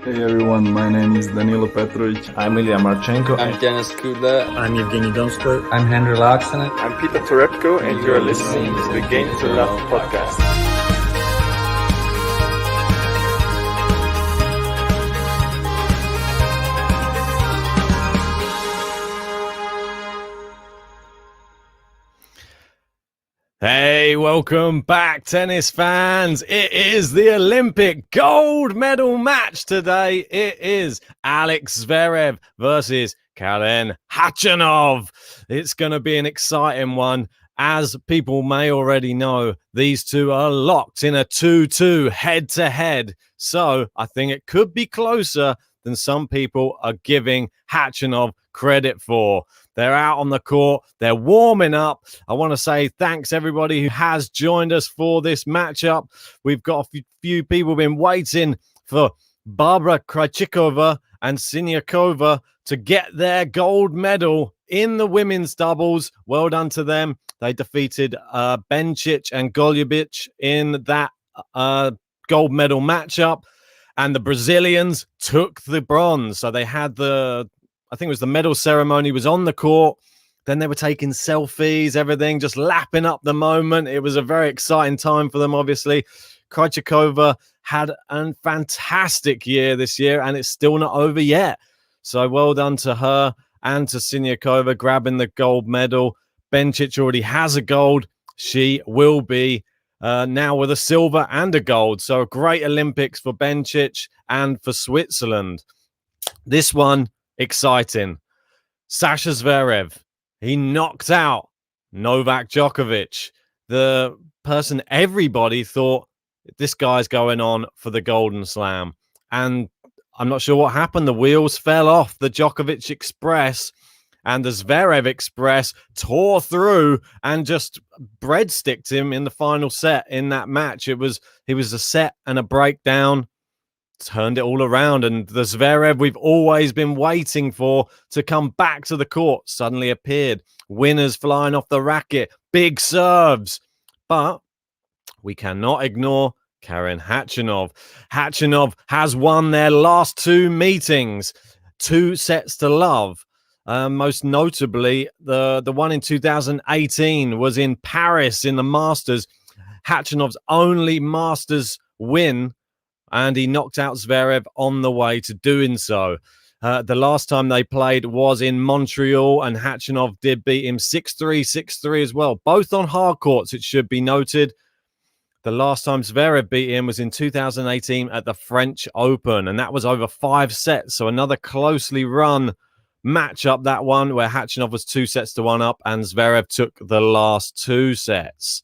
Hey everyone, my name is Danilo Petrovic. I'm Ilya Marchenko. I'm Denis Kudla. I'm Evgeny Donskoy. I'm Henry Laaksonen. I'm Peter Torebko, and you're listening to the Game to Love podcast. Hey, welcome back, tennis fans. It is the Olympic gold medal match today. It is Alex Zverev versus Karen KHACHANOV. It's going to be an exciting one. As people may already know, these two are locked in a 2-2 head-to-head. So I think it could be closer than some people are giving KHACHANOV credit for. They're out on the court. They're warming up. I want to say thanks everybody who has joined us for this matchup. We've got a few people been waiting for Barbara Krejcikova and Siniakova to get their gold medal in the women's doubles. Well done to them. They defeated Bencic and Golubich in that gold medal matchup. And the Brazilians took the bronze. So they had I think it was the medal ceremony was on the court. Then they were taking selfies, everything, just lapping up the moment. It was a very exciting time for them, obviously. Krejcikova had a fantastic year this year, and it's still not over yet. So well done to her and to Siniakova grabbing the gold medal. Bencic already has a gold. She will be now with a silver and a gold. So a great Olympics for Bencic and for Switzerland. This one, exciting. Sasha Zverev, he knocked out Novak Djokovic, the person everybody thought this guy's going on for the Golden Slam. And I'm not sure what happened. The wheels fell off the Djokovic Express, and the Zverev Express tore through and just breadsticked him in the final set in that match. He was a set and a breakdown. Turned it all around, and the Zverev we've always been waiting for to come back to the court suddenly appeared. Winners flying off the racket, big serves. But we cannot ignore Karen KHACHANOV. KHACHANOV has won their last two meetings, 2 sets to love. Most notably, the one in 2018 was in Paris in the Masters. KHACHANOV's only Masters win, and he knocked out Zverev on the way to doing so. The last time they played was in Montreal, and KHACHANOV did beat him 6-3, 6-3 as well. Both on hard courts, it should be noted. The last time Zverev beat him was in 2018 at the French Open, and that was over 5 sets. So another closely run matchup, that one, where KHACHANOV was 2 sets to 1 up, and Zverev took the last 2 sets.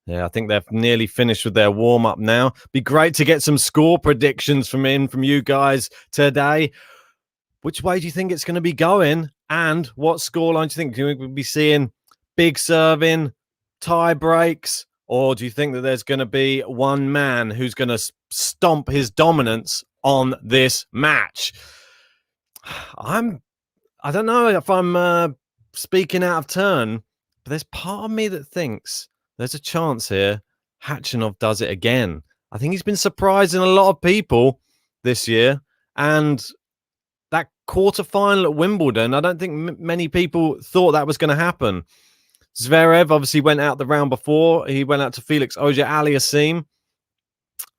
Yeah, I think they've nearly finished with their warm-up now. Be great to get some score predictions from you guys today. Which way do you think it's going to be going? And what scoreline do you think? Do we be seeing big serving, tie breaks? Or do you think that there's going to be one man who's going to stomp his dominance on this match? I don't know if I'm speaking out of turn, but there's part of me that thinks there's a chance here KHACHANOV does it again. I think he's been surprising a lot of people this year. And that quarterfinal at Wimbledon, I don't think many people thought that was going to happen. Zverev obviously went out the round before. He went out to Felix Auger-Aliassime.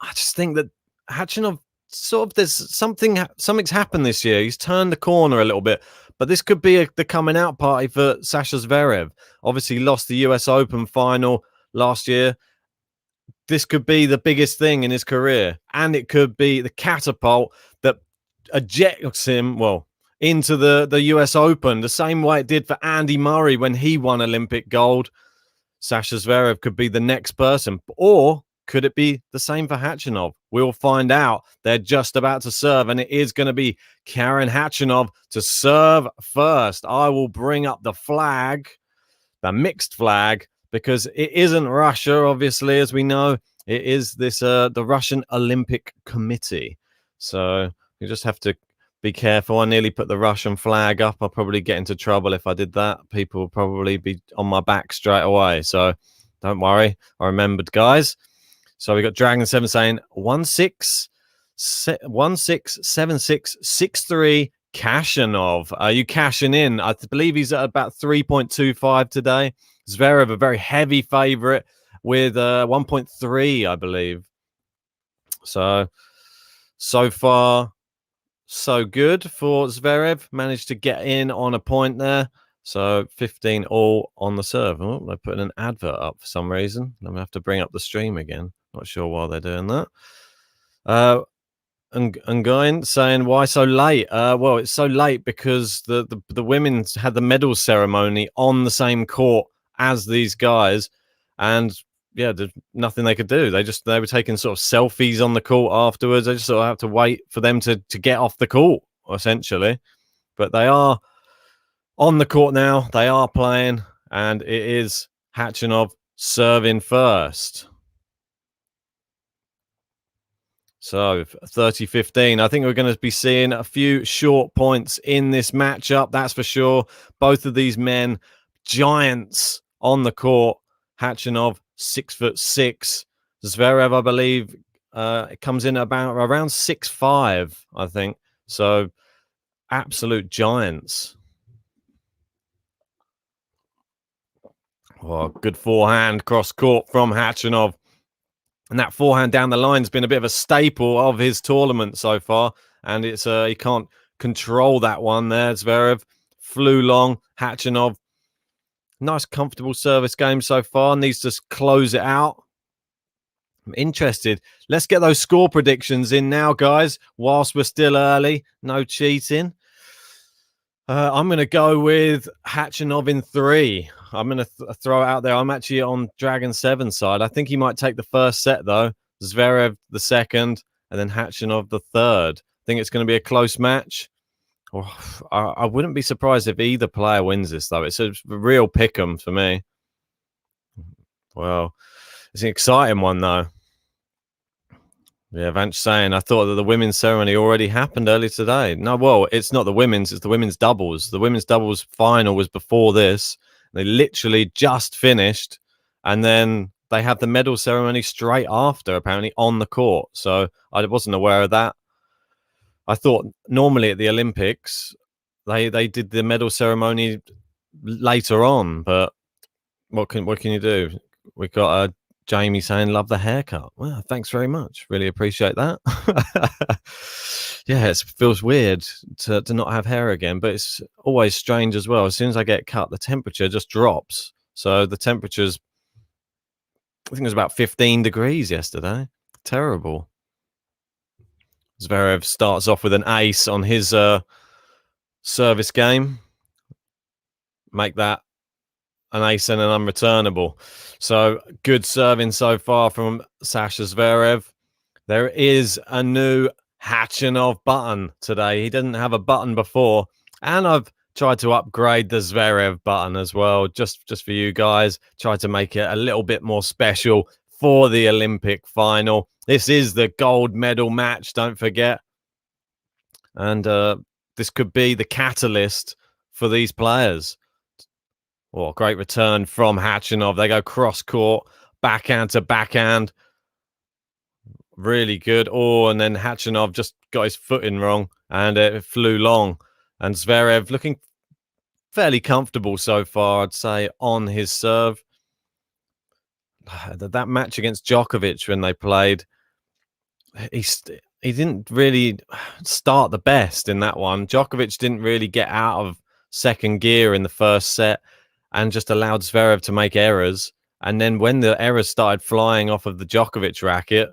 I just think that KHACHANOV something's happened this year. He's turned the corner a little bit. But this could be the coming out party for Sasha Zverev. Obviously lost the US Open final last year. This could be the biggest thing in his career. And it could be the catapult that ejects him, into the US Open, the same way it did for Andy Murray when he won Olympic gold. Sasha Zverev could be the next person. Or could it be the same for KHACHANOV? We'll find out. They're just about to serve, and it is going to be Karen KHACHANOV to serve first. I will bring up the flag, the mixed flag, because it isn't Russia, obviously, as we know. It is the Russian Olympic Committee. So you just have to be careful. I nearly put the Russian flag up. I'll probably get into trouble if I did that. People will probably be on my back straight away. So don't worry. I remembered, guys. So we got Dragon 7 saying 1-6. 167663 Khachanov. Are you cashing in? I believe he's at about 3.25 today. Zverev, a very heavy favorite with 1.3, I believe. So far, so good for Zverev. Managed to get in on a point there. So 15 all on the serve. Oh, they're putting an advert up for some reason. I'm going to have to bring up the stream again. Not sure why they're doing that. And going saying, why so late? Well, it's so late because the women had the medal ceremony on the same court as these guys, and yeah, there's nothing they could do. They were taking sort of selfies on the court afterwards. They just sort of have to wait for them to get off the court, essentially. But they are on the court now. They are playing, and it is Khachanov serving first. So 30-15. I think we're going to be seeing a few short points in this matchup. That's for sure. Both of these men, giants on the court. Khachanov, 6'6". Zverev, I believe, it comes in around 6'5", I think. So absolute giants. Oh, good forehand cross court from Khachanov. And that forehand down the line has been a bit of a staple of his tournament so far. And it's he can't control that one there. Zverev flew long. Khachanov, nice, comfortable service game so far. Needs to close it out. I'm interested. Let's get those score predictions in now, guys, whilst we're still early. No cheating. I'm going to go with Khachanov in 3. I'm going to throw it out there. I'm actually on Dragon 7 side. I think he might take the first set, though. Zverev the second, and then Khachanov the third. I think it's going to be a close match. Oh, I wouldn't be surprised if either player wins this, though. It's a real pick-em for me. Well, it's an exciting one, though. Yeah, Vance saying, I thought that the women's ceremony already happened earlier today. No, well, it's not the women's, it's the women's doubles. The women's doubles final was before this. They literally just finished, and then they have the medal ceremony straight after, apparently, on the court. So I wasn't aware of that. I thought normally at the Olympics, they did the medal ceremony later on, but what can you do? We've got Jamie saying, love the haircut. Well, thanks very much. Really appreciate that. Yeah, it feels weird to not have hair again, but it's always strange as well. As soon as I get cut, the temperature just drops. So the temperature's, I think it was about 15 degrees yesterday. Terrible. Zverev starts off with an ace on his service game. Make that an ace and an unreturnable. So good serving so far from Sasha Zverev. There is a new Khachanov button today. He didn't have a button before, and I've tried to upgrade the Zverev button as well, just for you guys. Tried to make it a little bit more special for the Olympic final. This is the gold medal match, don't forget. And this could be the catalyst for these players. Oh, great return from Khachanov. They go cross court, backhand to backhand. Really good. Oh, and then Khachanov just got his footing wrong, and it flew long. And Zverev looking fairly comfortable so far, I'd say, on his serve. That match against Djokovic when they played, he didn't really start the best in that one. Djokovic didn't really get out of second gear in the first set and just allowed Zverev to make errors. And then when the errors started flying off of the Djokovic racket,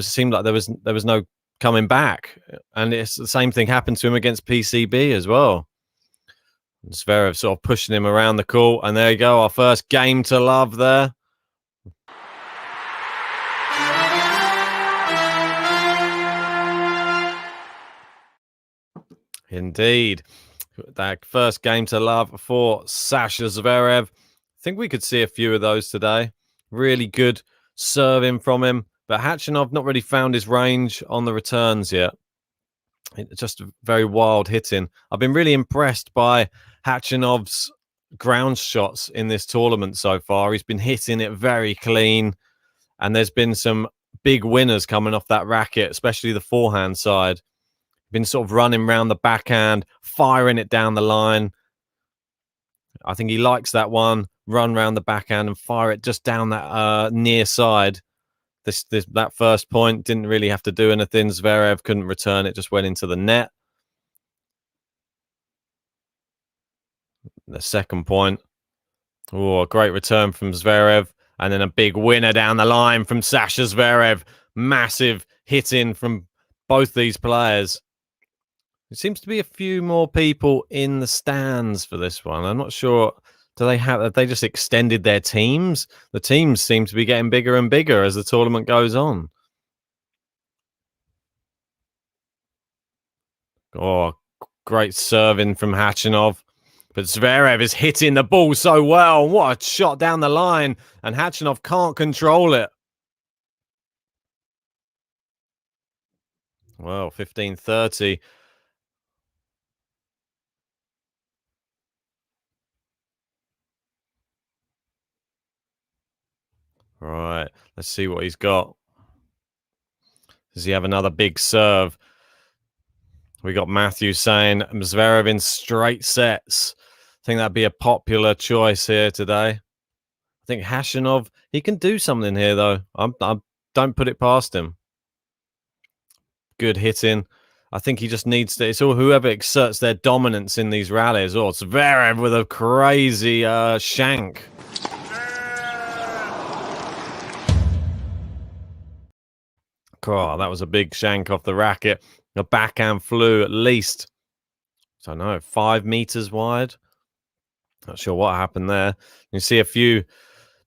seemed like there was no coming back. And it's the same thing happened to him against PCB as well. Zverev sort of pushing him around the court. And there you go, our first game to love there. Indeed. That first game to love for Sasha Zverev. I think we could see a few of those today. Really good serving from him. But Khachanov not really found his range on the returns yet. Just very wild hitting. I've been really impressed by Khachanov's ground shots in this tournament so far. He's been hitting it very clean. And there's been some big winners coming off that racket, especially the forehand side. Been sort of running around the backhand, firing it down the line. I think he likes that one. Run round the backhand and fire it just down that near side. That first point didn't really have to do anything. Zverev couldn't return it, just went into the net. The second point. Oh, a great return from Zverev. And then a big winner down the line from Sasha Zverev. Massive hitting from both these players. There seems to be a few more people in the stands for this one. I'm not sure. Have they just extended their teams? The teams seem to be getting bigger and bigger as the tournament goes on. Oh, great serving from Khachanov. But Zverev is hitting the ball so well. What a shot down the line. And Khachanov can't control it. Well, 15-30. Right, let's see what he's got. Does he have another big serve? We got Matthew saying Zverev in straight sets. I think that'd be a popular choice here today. I think Khachanov, he can do something here, though. I don't put it past him. Good hitting. I think he just needs to. It's all whoever exerts their dominance in these rallies. Oh, Zverev with a crazy shank. Oh, that was a big shank off the racket. The backhand flew at least, I don't know, 5 meters wide. Not sure what happened there. You see a few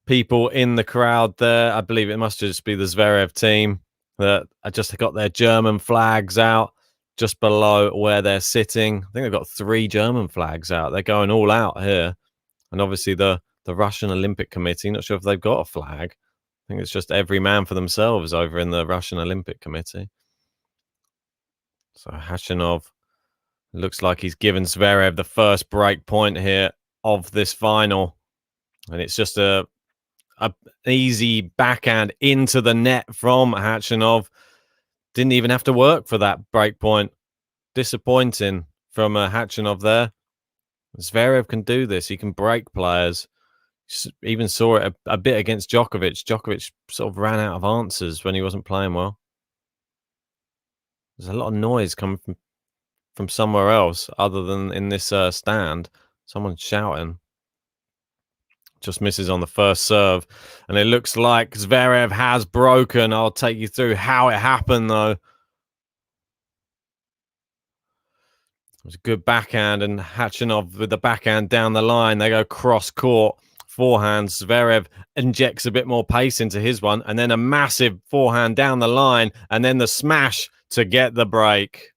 people in the crowd there. I believe it must just be the Zverev team that just got their German flags out just below where they're sitting. I think they've got 3 German flags out. They're going all out here. And obviously the Russian Olympic Committee, not sure if they've got a flag. I think it's just every man for themselves over in the Russian Olympic Committee. So Khachanov looks like he's given Zverev the first break point here of this final. And it's just an easy backhand into the net from Khachanov. Didn't even have to work for that break point. Disappointing from Khachanov there. Zverev can do this. He can break players. Even saw it a bit against Djokovic. Djokovic sort of ran out of answers when he wasn't playing well. There's a lot of noise coming from somewhere else other than in this stand. Someone's shouting. Just misses on the first serve. And it looks like Zverev has broken. I'll take you through how it happened, though. It was a good backhand, and Khachanov with the backhand down the line. They go cross court. Forehand. Zverev injects a bit more pace into his one, and then a massive forehand down the line, and then the smash to get the break.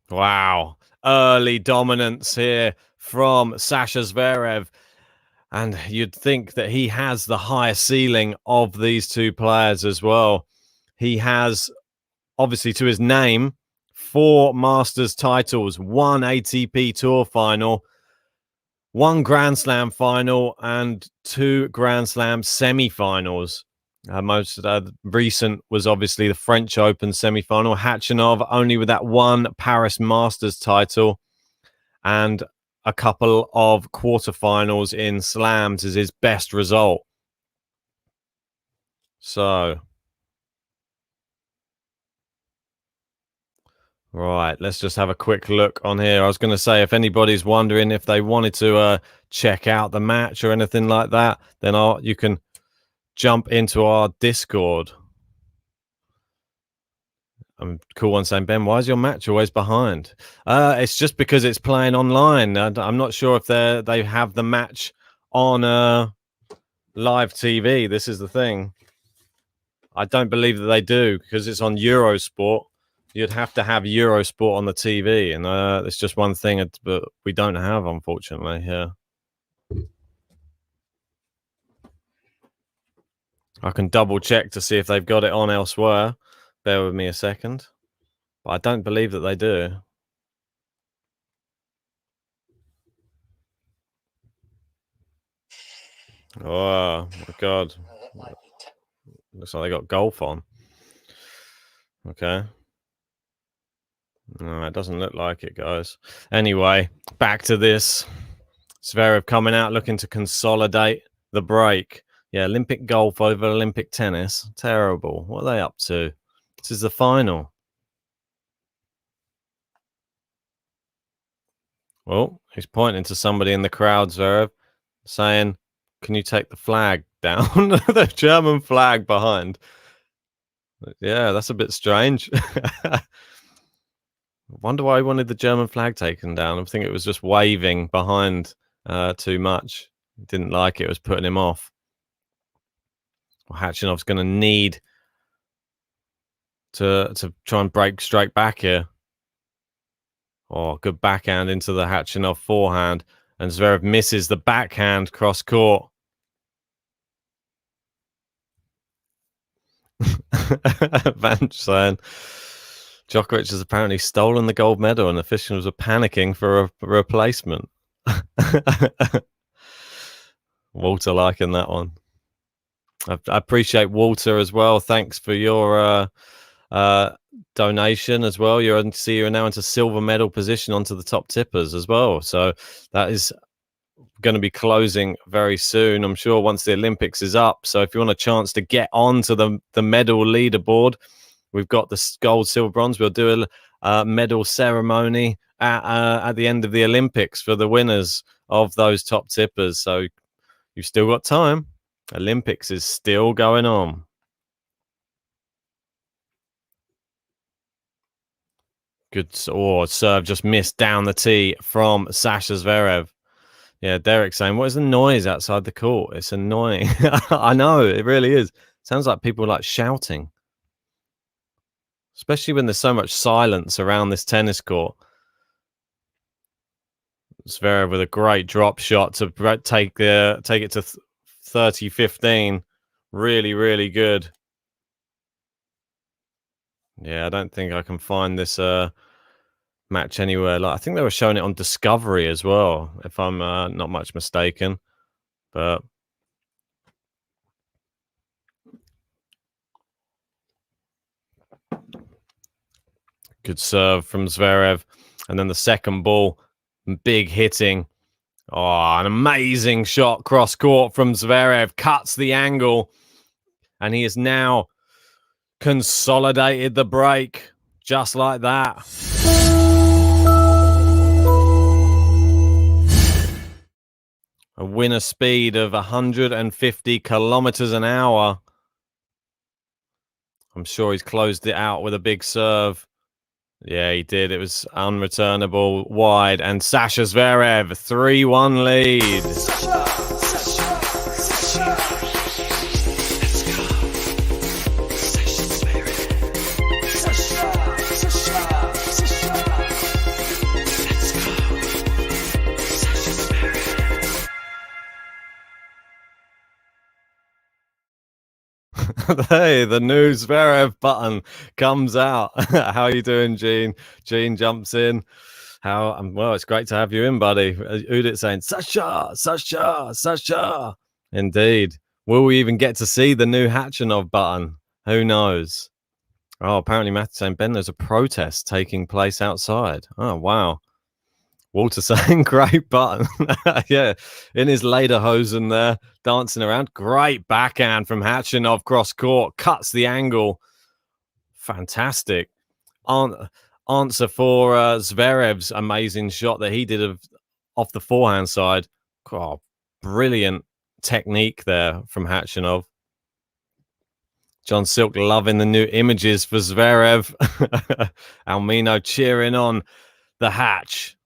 Wow. Early dominance here from Sasha Zverev. And you'd think that he has the highest ceiling of these two players as well. He has, obviously, to his name, 4 Masters titles, 1 ATP Tour final, 1 Grand Slam final, and 2 Grand Slam semi-finals. Most recent was obviously the French Open semi-final. Khachanov only with that 1 Paris Masters title and a couple of quarterfinals in slams is his best result. So, right, let's just have a quick look on here. I was going to say, if anybody's wondering if they wanted to check out the match or anything like that, then you can jump into our Discord. Cool one saying, Ben, why is your match always behind? It's just because it's playing online. I'm not sure if they have the match on live TV. This is the thing. I don't believe that they do because it's on Eurosport. You'd have to have Eurosport on the TV, and it's just one thing that we don't have, unfortunately, here. I can double check to see if they've got it on elsewhere. Bear with me a second. But I don't believe that they do. Oh my God. Looks like they got golf on. Okay. No, it doesn't look like it, guys. Anyway, back to this. Zverev coming out looking to consolidate the break. Yeah, Olympic golf over Olympic tennis. Terrible. What are they up to? This is the final. Well, he's pointing to somebody in the crowd, Zverev, saying, can you take the flag down? The German flag behind. Yeah, that's a bit strange. I wonder why he wanted the German flag taken down. I think it was just waving behind too much. Didn't like it. It was putting him off. Well, Khachanov's going to need to try and break straight back here. Oh, good backhand into the Khachanov forehand. And Zverev misses the backhand cross court. Van saying Djokovic has apparently stolen the gold medal and officials are panicking for a replacement. Walter liking that one. I appreciate Walter as well. Thanks for your donation as well. You're now into silver medal position onto the top tippers as well. So that is going to be closing very soon, I'm sure, once the Olympics is up. So if you want a chance to get on to the medal leaderboard, we've got the gold, silver, bronze. We'll do a medal ceremony at the end of the Olympics for the winners of those top tippers. So you've still got time. Olympics is still going on. Good. Oh, serve just missed down the tee from Sasha Zverev. Yeah, Derek saying, what is the noise outside the court? It's annoying. I know, it really is. Sounds like people like shouting. Especially when there's so much silence around this tennis court. Zverev with a great drop shot to take it to 30-15. Really, really good. Yeah, I don't think I can find this match anywhere. Like, I think they were showing it on Discovery as well, if I'm not much mistaken. But good serve from Zverev. And then the second ball, big hitting. Oh, an amazing shot cross court from Zverev. Cuts the angle. And he has now consolidated the break just like that. A winner speed of 150 kilometers an hour. I'm sure he's closed it out with a big serve. Yeah, he did. It was unreturnable wide. And Sasha Zverev, 3-1 lead. Hey, the new Zverev button comes out. How are you doing, Gene? Gene jumps in. Well, it's great to have you in, buddy. Udit saying, Sasha, Sasha, Sasha. Indeed. Will we even get to see the new Khachanov button? Who knows? Oh, apparently Matthew's saying, Ben, there's a protest taking place outside. Oh, wow. Walter saying, great button. Yeah, in his lederhosen there, dancing around. Great backhand from Khachanov cross court. Cuts the angle. Fantastic. Answer for Zverev's amazing shot that he did off the forehand side. Oh, brilliant technique there from Khachanov. John Silk loving the new images for Zverev. Almino cheering on the Hatch.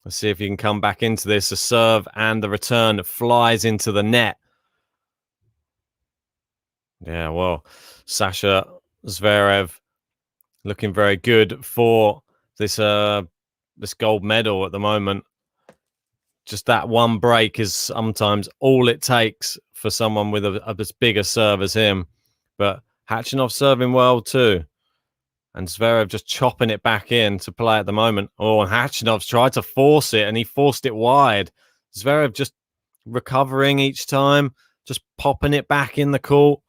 Let's see if he can come back into this. A serve and the return flies into the net. Yeah, well, Sasha Zverev looking very good for this this gold medal at the moment. Just that one break is sometimes all it takes for someone with a bigger serve as him. But Khachanov serving well too. And Zverev just chopping it back in to play at the moment. Oh, and Khachanov's tried to force it, and he forced it wide. Zverev just recovering each time, just popping it back in the court.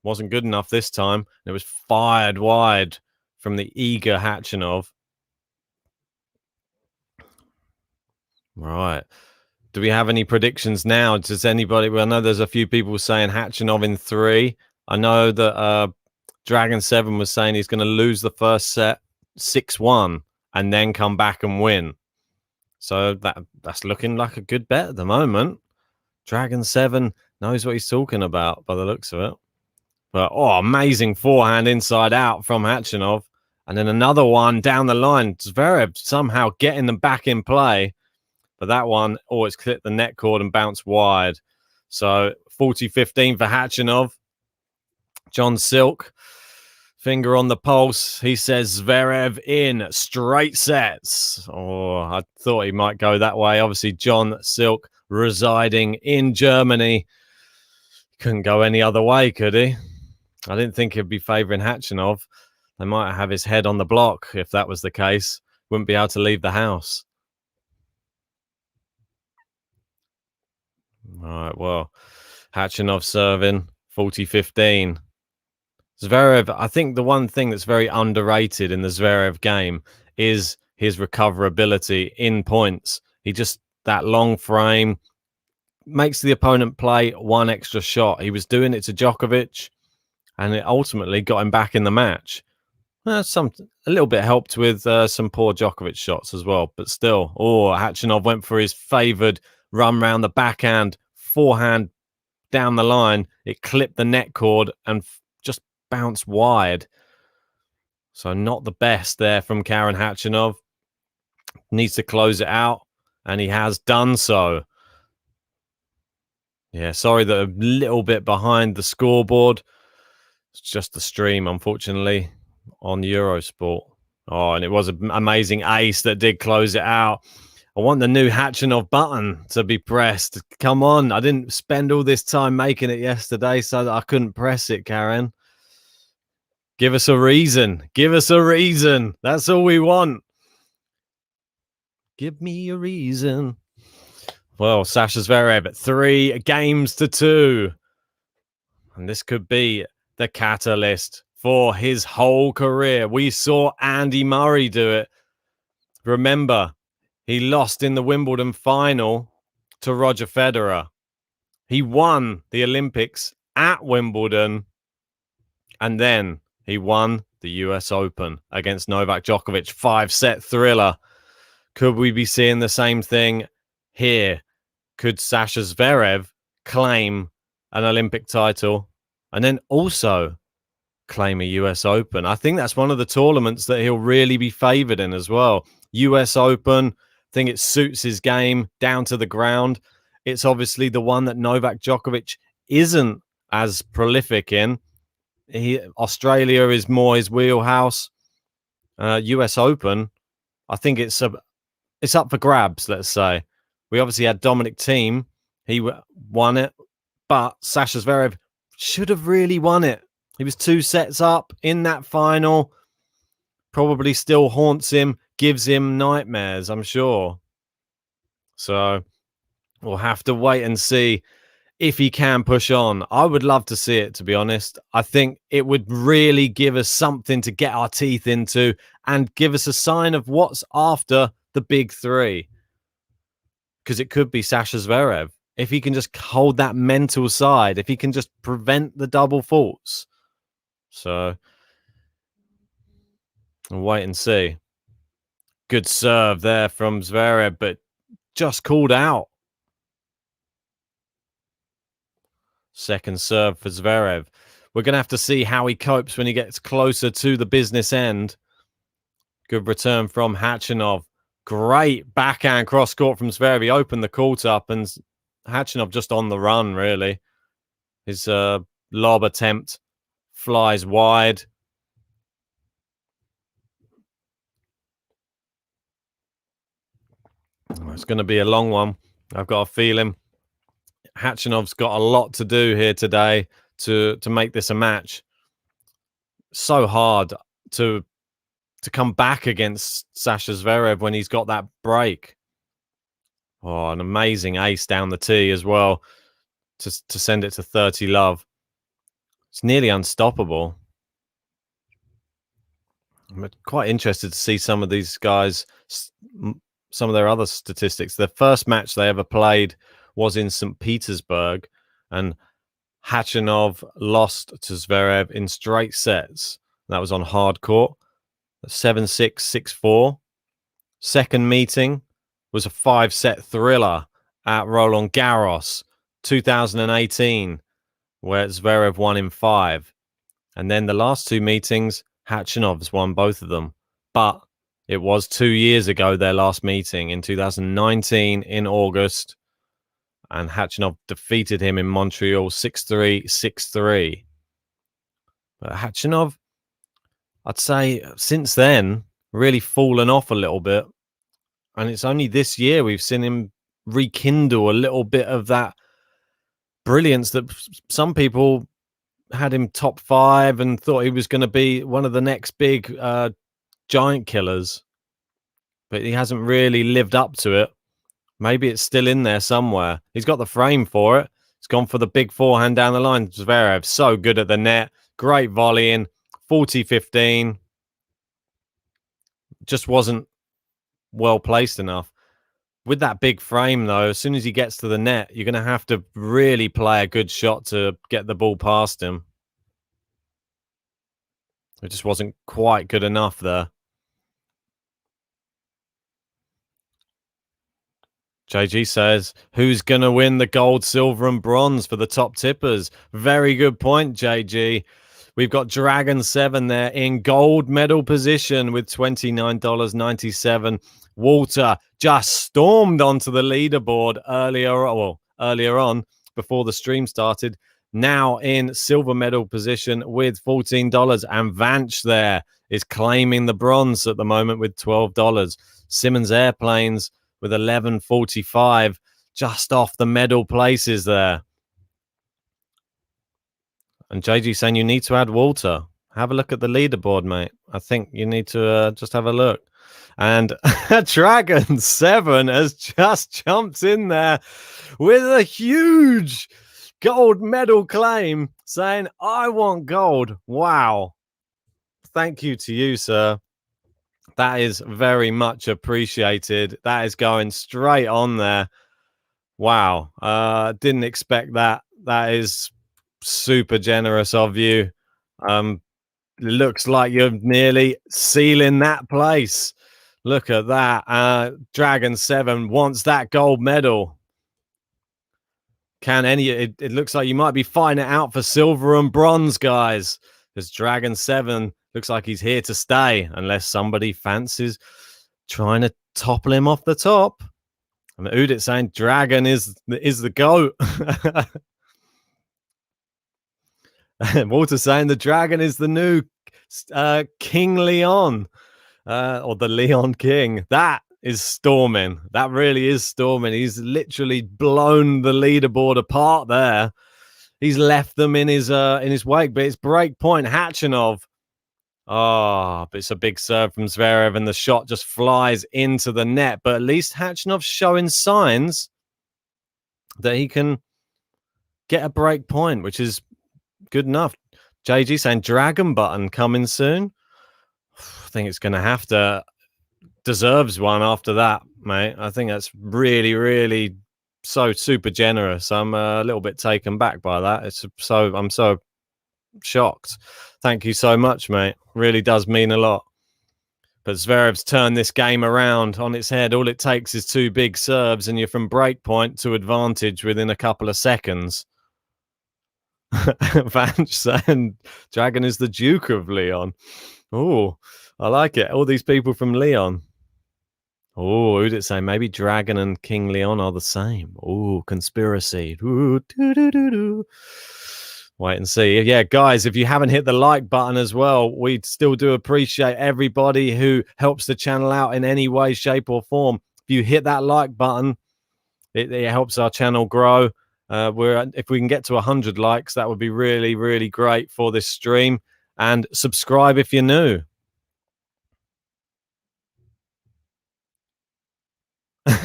Wasn't good enough this time. It was fired wide from the eager Khachanov. Right. Do we have any predictions now? Does anybody... Well, I know there's a few people saying Khachanov in 3. I know that Dragon 7 was saying he's going to lose the first set 6-1 and then come back and win. So that's looking like a good bet at the moment. Dragon 7 knows what he's talking about by the looks of it. But, amazing forehand inside out from Khachanov. And then another one down the line. Zverev somehow getting them back in play. But that one always clipped the net cord and bounced wide. So 40-15 for Khachanov. John Silk, finger on the pulse. He says Zverev in straight sets. I thought he might go that way. Obviously, John Silk residing in Germany. Couldn't go any other way, could he? I didn't think he'd be favouring Khachanov. They might have his head on the block if that was the case. Wouldn't be able to leave the house. All right, well, Khachanov serving 40-15. Zverev, I think the one thing that's very underrated in the Zverev game is his recoverability in points. He just, that long frame, makes the opponent play one extra shot. He was doing it to Djokovic, and it ultimately got him back in the match. A little bit helped with some poor Djokovic shots as well, but still, Khachanov went for his favoured run round the backhand, forehand down the line. It clipped the net cord and just bounced wide. So not the best there from Karen KHACHANOV. Needs to close it out, and he has done so. Yeah, sorry that a little bit behind the scoreboard. It's just the stream, unfortunately, on Eurosport. And it was an amazing ace that did close it out. I want the new Khachanov button to be pressed. Come on. I didn't spend all this time making it yesterday so that I couldn't press it, Karen. Give us a reason. Give us a reason. That's all we want. Give me a reason. Well, Sasha Zverev at 3-2. And this could be the catalyst for his whole career. We saw Andy Murray do it. Remember, he lost in the Wimbledon final to Roger Federer. He won the Olympics at Wimbledon. And then he won the US Open against Novak Djokovic. 5-set thriller. Could we be seeing the same thing here? Could Sasha Zverev claim an Olympic title and then also claim a US Open? I think that's one of the tournaments that he'll really be favoured in as well. US Open, I think it suits his game down to the ground. It's obviously the one that Novak Djokovic isn't as prolific in. Australia is more his wheelhouse. US Open, I think it's up for grabs, let's say. We obviously had Dominic Thiem. He won it. But Sasha Zverev should have really won it. He was 2 sets up in that final. Probably still haunts him, gives him nightmares, I'm sure. So we'll have to wait and see if he can push on. I would love to see it, to be honest. I think it would really give us something to get our teeth into and give us a sign of what's after the big 3. Because it could be Sasha Zverev. If he can just hold that mental side, if he can just prevent the double faults. So we'll wait and see. Good serve there from Zverev, but just called out. Second serve for Zverev. We're going to have to see how he copes when he gets closer to the business end. Good return from Khachanov. Great backhand cross court from Zverev. He opened the court up, and Khachanov just on the run, really. His lob attempt flies wide. It's going to be a long one. I've got a feeling Khachanov's got a lot to do here today to make this a match. So hard to come back against Sasha Zverev when he's got that break. Oh, an amazing ace down the tee as well to send it to 30 love. It's nearly unstoppable. I'm quite interested to see some of these guys, some of their other statistics. The first match they ever played was in St. Petersburg, and Khachanov lost to Zverev in straight sets. That was on hard court, 7-6, 6-4. Second meeting was a 5-set thriller at Roland Garros, 2018, where Zverev won in 5. And then the last 2 meetings, Khachanov's won both of them. But it was 2 years ago, their last meeting in 2019 in August. And Khachanov defeated him in Montreal 6-3, 6-3. But Khachanov, I'd say since then, really fallen off a little bit. And it's only this year we've seen him rekindle a little bit of that brilliance that some people had him top 5 and thought he was going to be one of the next big giant killers. But he hasn't really lived up to it. Maybe it's still in there somewhere. He's got the frame for it. He's gone for the big forehand down the line. Zverev, so good at the net. Great volleying. 40-15. Just wasn't well placed enough. With that big frame, though, as soon as he gets to the net, you're going to have to really play a good shot to get the ball past him. It just wasn't quite good enough there. JG says, who's going to win the gold, silver, and bronze for the top tippers? Very good point, JG. We've got Dragon 7 there in gold medal position with $29.97. Walter just stormed onto the leaderboard earlier on before the stream started. Now in silver medal position with $14. And Vanch there is claiming the bronze at the moment with $12. Simmons Airplanes with 11.45, just off the medal places there. And JG saying you need to add Walter. Have a look at the leaderboard, mate. I think you need to just have a look. And Dragon 7 has just jumped in there with a huge gold medal claim saying, I want gold. Wow. Thank you to you, sir. That is very much appreciated. That is going straight on there. Wow. Didn't expect that. That is super generous of you. Looks like you're nearly sealing that place. Look at that. Dragon 7 wants that gold medal. It looks like you might be fighting it out for silver and bronze, guys. Because Dragon 7 looks like he's here to stay, unless somebody fancies trying to topple him off the top. And Udit saying Dragon is the GOAT. Walter saying the Dragon is the new King Leon, or the Leon King. That is storming. That really is storming. He's literally blown the leaderboard apart there. He's left them in his wake, but it's break point. Khachanov. Oh, but it's a big serve from Zverev, and the shot just flies into the net. But at least Khachanov's showing signs that he can get a break point, which is good enough. JG saying Dragon button coming soon. I think it's going to have to. Deserves one after that, mate. I think that's really, really so super generous. I'm a little bit taken back by that. I'm so shocked. Thank you so much, mate. Really does mean a lot. But Zverev's turned this game around on its head. All it takes is 2 big serves, and you're from break point to advantage within a couple of seconds. Vanch saying Dragon is the Duke of Leon. Oh, I like it. All these people from Leon. Oh, who'd it say? Maybe Dragon and King Leon are the same. Oh, conspiracy. Ooh, wait and see. Yeah, guys, if you haven't hit the like button as well, we still do appreciate everybody who helps the channel out in any way, shape, or form. If you hit that like button, it helps our channel grow. If we can get to 100 likes, that would be really, really great for this stream. And subscribe if you're new.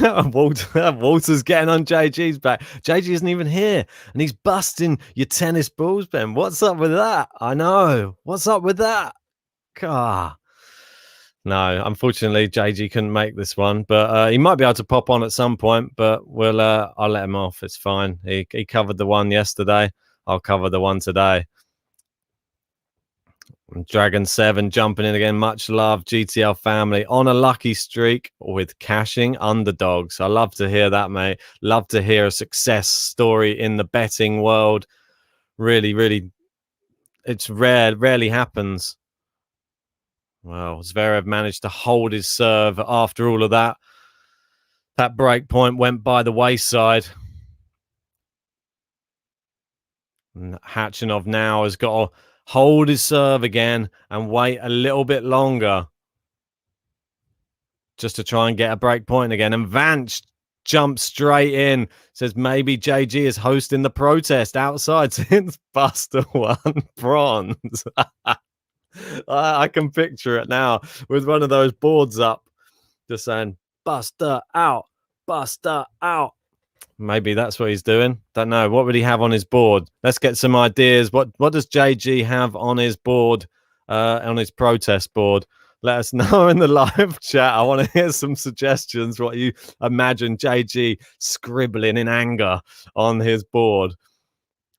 Walter's getting on JG's back. JG isn't even here, and he's busting your tennis balls, Ben. What's up with that? I know. What's up with that? Ah. No, unfortunately, JG couldn't make this one, but he might be able to pop on at some point. But I'll let him off. It's fine. He covered the one yesterday. I'll cover the one today. Dragon 7 jumping in again. Much love, GTL family, on a lucky streak with cashing underdogs. I love to hear that, mate. Love to hear a success story in the betting world. Really, really, it's rare. Rarely happens. Well, Zverev managed to hold his serve after all of that. That break point went by the wayside. And Khachanov now has got to hold his serve again and wait a little bit longer just to try and get a break point again. And Vance jumps straight in, says maybe JG is hosting the protest outside since Buster won bronze. I can picture it now with one of those boards up, just saying, Buster out, Buster out. Maybe that's what he's doing. Don't know. What would he have on his board? Let's get some ideas. What does JG have on his board, on his protest board? Let us know in the live chat. I want to hear some suggestions, what you imagine JG scribbling in anger on his board.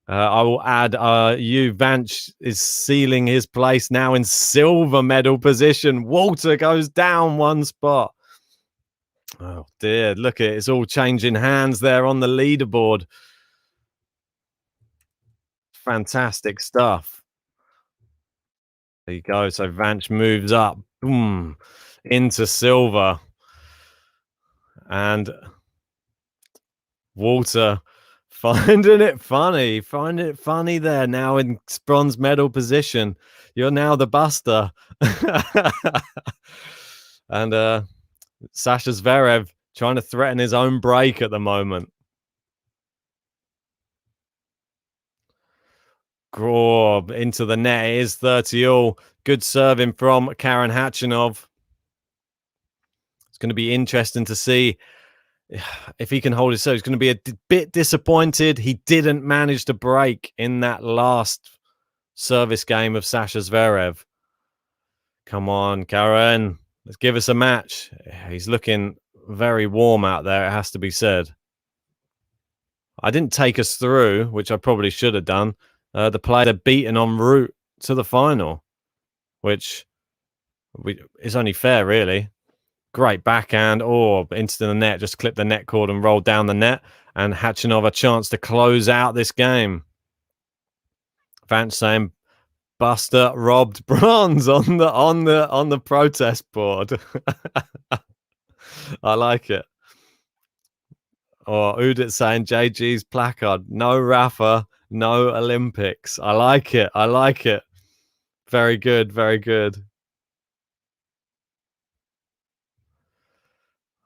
I will add Vance is sealing his place now in silver medal position. Walter goes down one spot. Oh dear, look at it. It's all changing hands there on the leaderboard. Fantastic stuff. There you go. So Vance moves up, boom, into silver. And Walter finding it funny there now in bronze medal position. You're now the Buster. And Sasha Zverev trying to threaten his own break at the moment. Grob into the net. It is 30-all. Good serving from Karen KHACHANOV. It's going to be interesting to see if he can hold his serve. He's going to be a bit disappointed. He didn't manage to break in that last service game of Sasha Zverev. Come on, Karen. Let's give us a match. He's looking very warm out there, it has to be said. I didn't take us through, which I probably should have done. The player they're beaten en route to the final, which is only fair, really. Great backhand, into the net, just clipped the net cord and rolled down the net. And Khachanov a chance to close out this game. Vance saying Buster robbed bronze on the protest board. I like it. Or Udit saying JG's placard, no Rafa, no Olympics. I like it. I like it. Very good. Very good.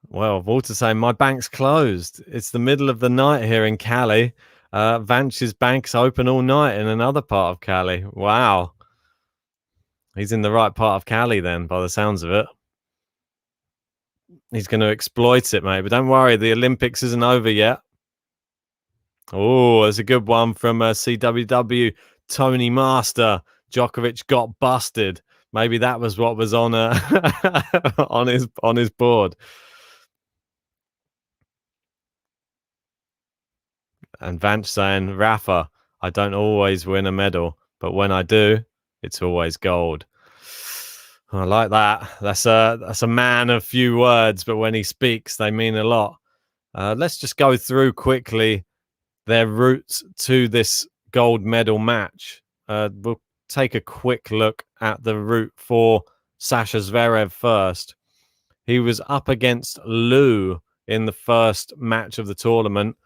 Well, Walter saying my bank's closed. It's the middle of the night here in Cali. Vance's bank's open all night in another part of Cali. Wow. He's in the right part of Cali then, by the sounds of it. He's going to exploit it, mate. But don't worry, the Olympics isn't over yet. Oh, there's a good one from CWW. Tony Master. Djokovic got busted. Maybe that was what was on on his board. And Vance saying, Rafa, I don't always win a medal, but when I do, it's always gold. I like that. That's a man of few words, but when he speaks, they mean a lot. Let's just go through quickly their routes to this gold medal match. We'll take a quick look at the route for Sasha Zverev first. He was up against Lou in the first match of the tournament.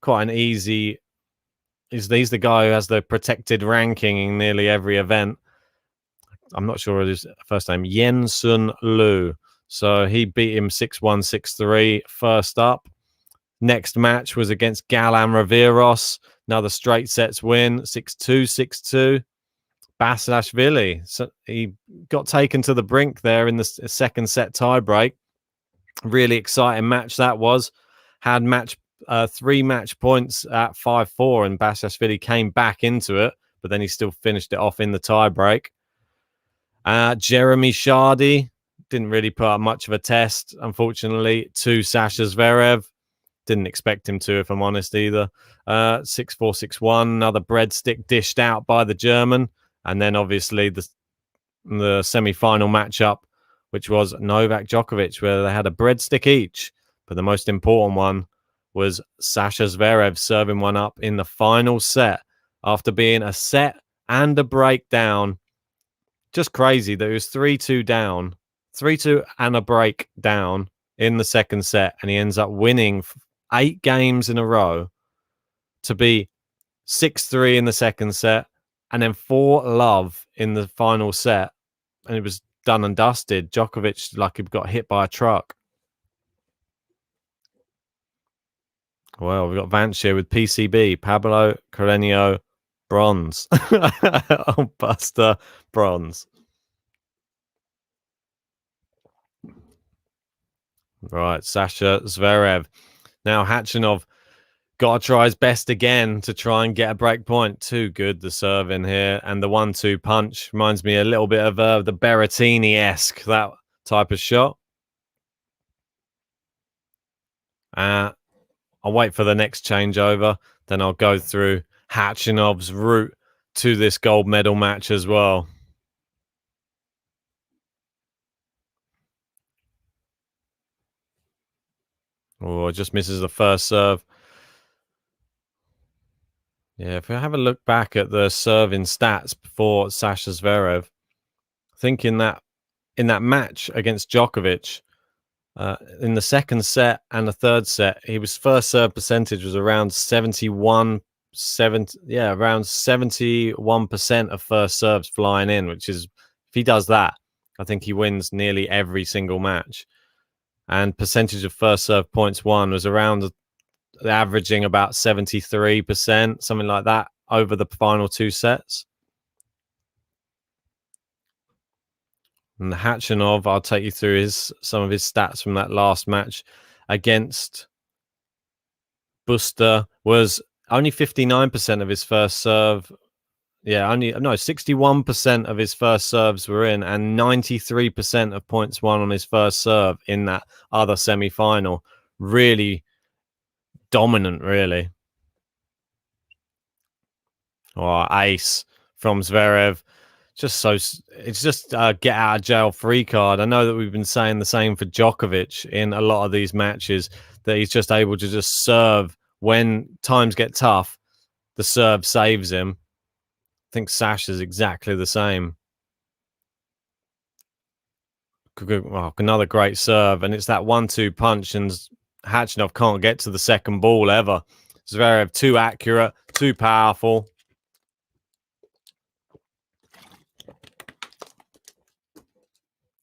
Quite an easy. He's the guy who has the protected ranking in nearly every event. I'm not sure his first name. Yensun Liu. So he beat him 6-1, 6-3 first up. Next match was against Galan Riveros. Another straight sets win, 6-2, 6-2. Basilashvili. So he got taken to the brink there in the second set tiebreak. Really exciting match that was. Had 3 match points at 5-4, and Basilashvili came back into it, but then he still finished it off in the tiebreak. Jeremy Shardy didn't really put up much of a test, unfortunately, to Sasha Zverev. Didn't expect him to, if I'm honest, either. 6-4, 6-1. Another breadstick dished out by the German. And then, obviously, the semi-final matchup, which was Novak Djokovic, where they had a breadstick each. But the most important one was Sasha Zverev serving one up in the final set after being a set and a break down. Just crazy that it was 3-2 down, 3-2 and a break down in the second set, and he ends up winning 8 games in a row to be 6-3 in the second set and then 4-love in the final set, and it was done and dusted. Djokovic, like, he got hit by a truck. Well, we've got Vance here with PCB, Pablo Carreño, bronze. Oh, Buster, bronze. Right, Sasha Zverev. Now Khachanov got to try his best again to try and get a break point. Too good, the serve in here. And the 1-2 punch reminds me a little bit of the Berrettini-esque, that type of shot. I'll wait for the next changeover. Then I'll go through Khachanov's route to this gold medal match as well. Oh, just misses the first serve. Yeah, if we have a look back at the serving stats before Sasha Zverev, I think in that match against Djokovic, in the second set and the third set, his first serve percentage was around 71%, around 71% of first serves flying in, which is, if he does that, I think he wins nearly every single match. And percentage of first serve points won was around averaging about 73%, something like that, over the final 2 sets. And Khachanov, I'll take you through some of his stats from that last match against Buster. Was only 59% of his first serve. Yeah, 61% of his first serves were in, and 93% of points won on his first serve in that other semi-final. Really dominant, really. Oh, ace from Zverev. It's just a get out of jail free card. I know that we've been saying the same for Djokovic in a lot of these matches, that he's just able to just serve when times get tough. The serve saves him. I think Sasha's exactly the same. Oh, another great serve, and it's that 1-2 punch, and Khachanov can't get to the second ball ever. Zverev too accurate, too powerful.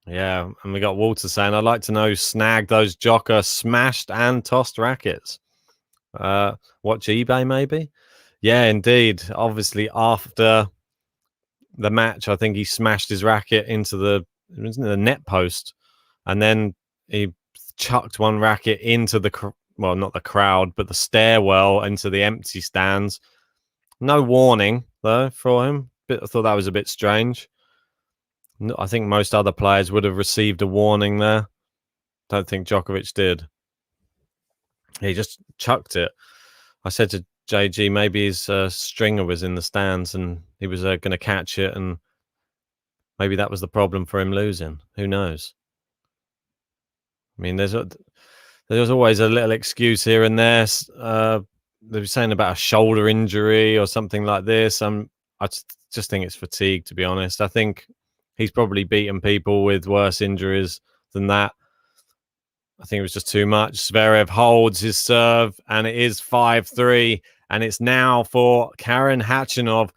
Yeah, and we got Walter saying, I'd like to know who snagged those Joker smashed and tossed rackets. Watch eBay, maybe? Yeah, indeed. Obviously, after the match, I think he smashed his racket into the net post, and then he chucked one racket into not the crowd, but the stairwell, into the empty stands. No warning, though, for him. I thought that was a bit strange. I think most other players would have received a warning there. Don't think Djokovic did. He just chucked it. I said to JG, maybe his stringer was in the stands and he was going to catch it, and maybe that was the problem for him losing. Who knows? I mean, there's always a little excuse here and there. They were saying about a shoulder injury or something like this. I just think it's fatigue, to be honest. I think he's probably beaten people with worse injuries than that. I think it was just too much. Zverev holds his serve, and it is 5-3. And it's now for Karen Khachanov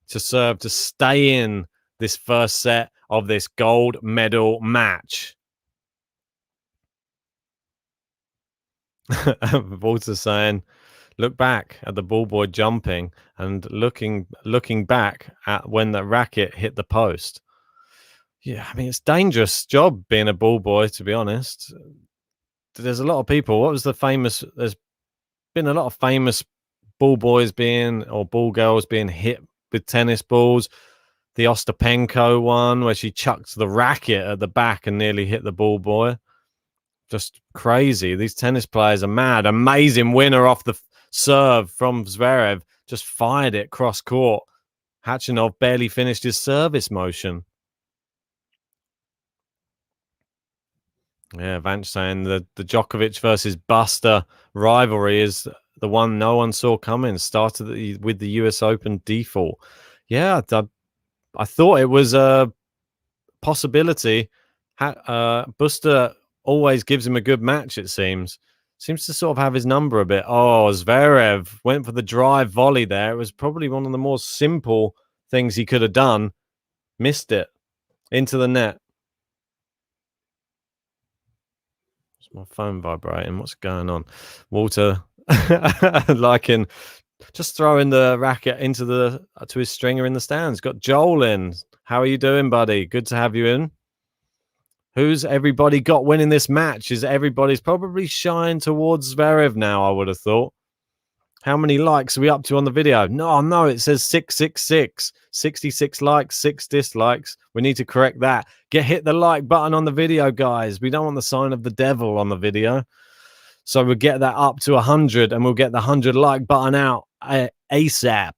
to serve to stay in this first set of this gold medal match. Walter saying, look back at the ball boy jumping and looking back at when the racket hit the post. Yeah, I mean, it's a dangerous job being a ball boy, to be honest. there's a lot of people. What was the famous? There's been a lot of famous ball boys or ball girls being hit with tennis balls. The Ostapenko one where she chucked the racket at the back and nearly hit the ball boy. Just crazy. These tennis players are mad. Amazing winner off the serve from Zverev. Just fired it cross court. Khachanov barely finished his service motion. Yeah, Vance saying the Djokovic versus Buster rivalry is the one no one saw coming. Started with the US Open default. Yeah, I thought it was a possibility. Buster always gives him a good match, it seems. Seems to sort of have his number a bit. Oh, Zverev went for the drive volley there. It was probably one of the more simple things he could have done. Missed it into the net. It's my phone vibrating. What's going on? Walter liking just throwing the racket into to his stringer in the stands. Got Joel in. How are you doing, buddy? Good to have you in. Who's everybody got winning this match? Is everybody's probably shying towards Zverev now, I would have thought. How many likes are we up to on the video? No, it says 666. 66 likes, 6 dislikes. We need to correct that. Hit the like button on the video, guys. We don't want the sign of the devil on the video. So we'll get that up to 100 and we'll get the 100 like button out ASAP.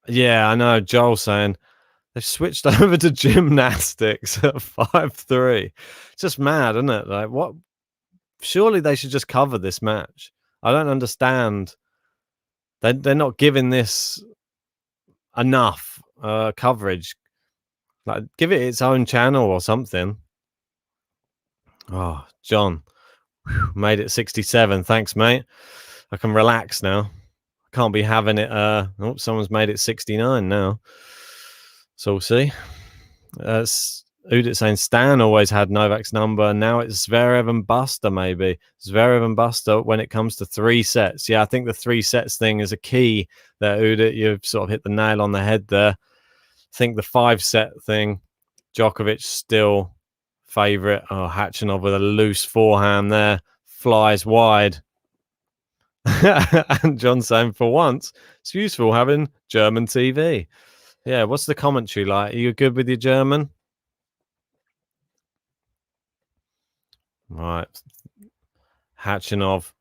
Yeah, I know. Joel saying they've switched over to gymnastics at 5-3. It's just mad, isn't it? Like, what? Surely they should just cover this match. I don't understand. They're not giving this enough coverage. Like, give it its own channel or something. Oh, John, made it 67. Thanks, mate. I can relax now. I can't be having it. Oh, someone's made it 69 now. So we'll see. Udit saying Stan always had Novak's number. Now it's Zverev and Buster, maybe. Zverev and Buster when it comes to 3 sets. Yeah, I think the 3 sets thing is a key there, Udit. You've sort of hit the nail on the head there. I think the 5-set thing, Djokovic still favourite. Oh, Khachanov with a loose forehand there. Flies wide. And John saying, for once, it's useful having German TV. Yeah, what's the commentary like? Are you good with your German? Right. Khachanov.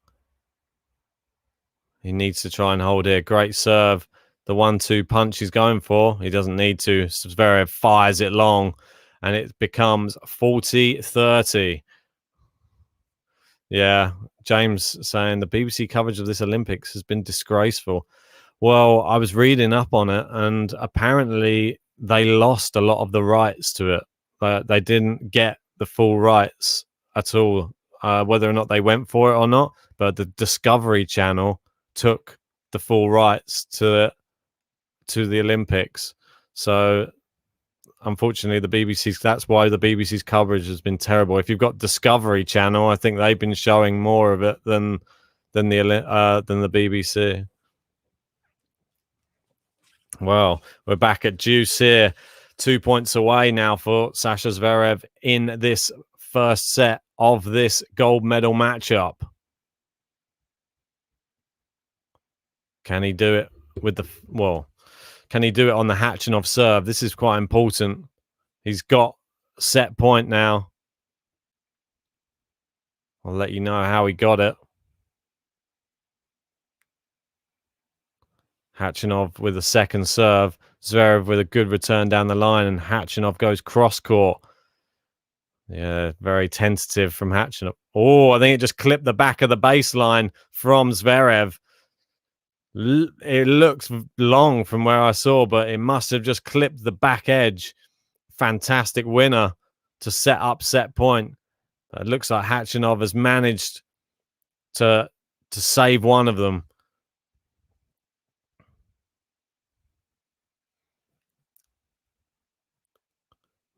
He needs to try and hold here. Great serve. The 1-2 punch he's going for. He doesn't need to. Zverev fires it long. And it becomes 40-30. Yeah. James saying the BBC coverage of this Olympics has been disgraceful. Well, I was reading up on it, and apparently they lost a lot of the rights to it. They didn't get the full rights at all, whether or not they went for it or not. But the Discovery Channel took the full rights to the Olympics. So, unfortunately, that's why the BBC's coverage has been terrible. If you've got Discovery Channel, I think they've been showing more of it than the BBC. Well, we're back at juice here. 2 points away now for Sasha Zverev in this first set of this gold medal matchup. Can he do it with can he do it on the Khachanov serve? This is quite important. He's got set point now. I'll let you know how he got it. Khachanov with a second serve. Zverev with a good return down the line, and Khachanov goes cross court. Yeah, very tentative from Khachanov. Oh, I think it just clipped the back of the baseline from Zverev. It looks long from where I saw, but it must have just clipped the back edge. Fantastic winner to set up set point. It looks like Khachanov has managed to save one of them.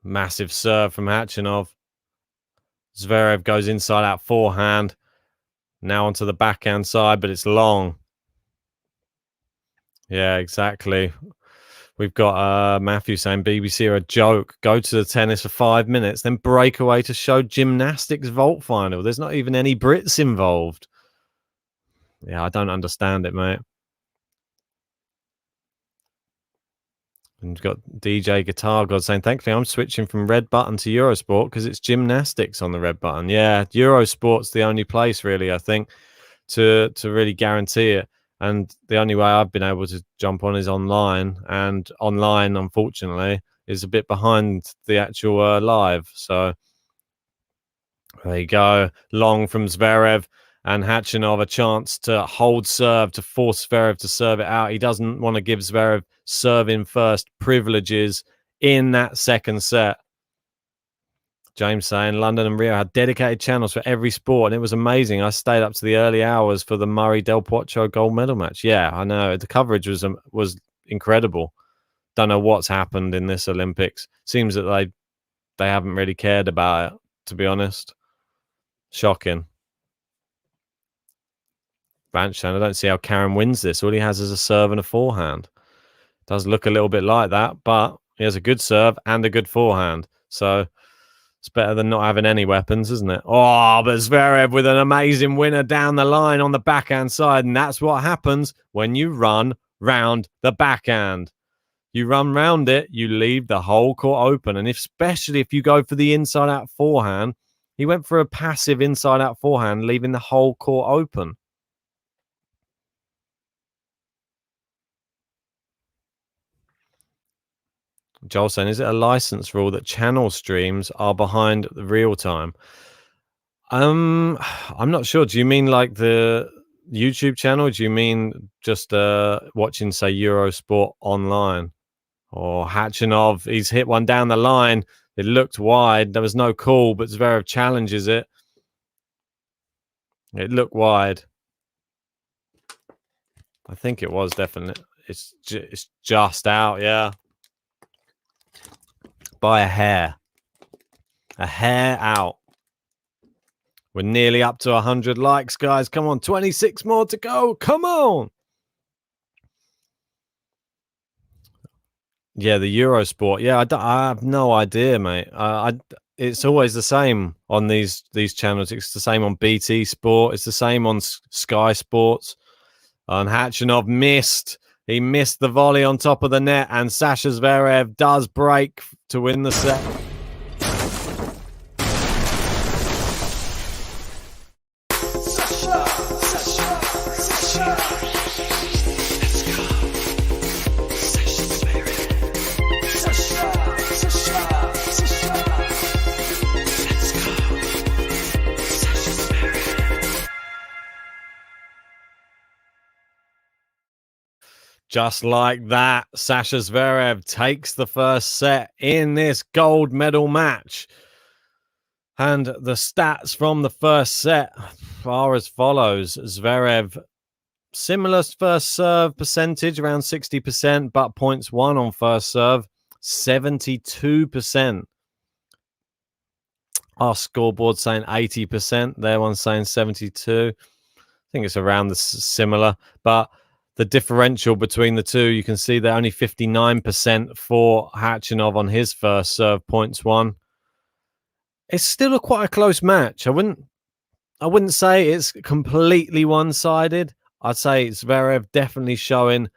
Massive serve from Khachanov. Zverev goes inside out forehand. Now onto the backhand side, but it's long. Yeah, exactly. We've got Matthew saying BBC are a joke. Go to the tennis for 5 minutes, then break away to show gymnastics vault final. There's not even any Brits involved. Yeah, I don't understand it, mate. And we've got DJ Guitar God saying, thankfully, I'm switching from red button to Eurosport because it's gymnastics on the red button. Yeah, Eurosport's the only place, really, I think, to really guarantee it. And the only way I've been able to jump on is online. And online, unfortunately, is a bit behind the actual live. So there you go. Long from Zverev. And Khachanov a chance to hold serve, to force Zverev to serve it out. He doesn't want to give Zverev serving first privileges in that second set. James saying London and Rio had dedicated channels for every sport, and it was amazing. I stayed up to the early hours for the Murray Del Potro gold medal match. Yeah, I know. The coverage was incredible. Don't know what's happened in this Olympics. Seems that they haven't really cared about it, to be honest. Shocking. Banchand, I don't see how Karen wins this. All he has is a serve and a forehand. Does look a little bit like that, but he has a good serve and a good forehand. So it's better than not having any weapons, isn't it? Oh, but Zverev with an amazing winner down the line on the backhand side. And that's what happens when you run round the backhand. You run round it, you leave the whole court open. And especially if you go for the inside-out forehand, he went for a passive inside-out forehand, leaving the whole court open. Joel saying, is it a license rule that channel streams are behind the real time? I'm not sure. Do you mean like the YouTube channel? Do you mean just watching, say, Eurosport online? Or Khachanov, he's hit one down the line. It looked wide. There was no call, but Zverev challenges it. It looked wide. I think it was definitely. It's just out, yeah. By a hair. A hair out. We're nearly up to 100 likes, guys. Come on, 26 more to go. Come on. Yeah, the Eurosport. Yeah, I have no idea, mate. It's always the same on these channels. It's the same on BT Sport. It's the same on Sky Sports. And Khachanov missed. He missed the volley on top of the net, and Sasha Zverev does break to win the set. Just like that, Sasha Zverev takes the first set in this gold medal match. And the stats from the first set are as follows. Zverev, similar first serve percentage, around 60%, but points won on first serve, 72%. Our scoreboard saying 80%. Their one's saying 72. I think it's around the similar, but the differential between the two, you can see they're only 59% for Khachanov on his first serve, points won. It's still quite a close match. I wouldn't say it's completely one-sided. I'd say Zverev definitely showing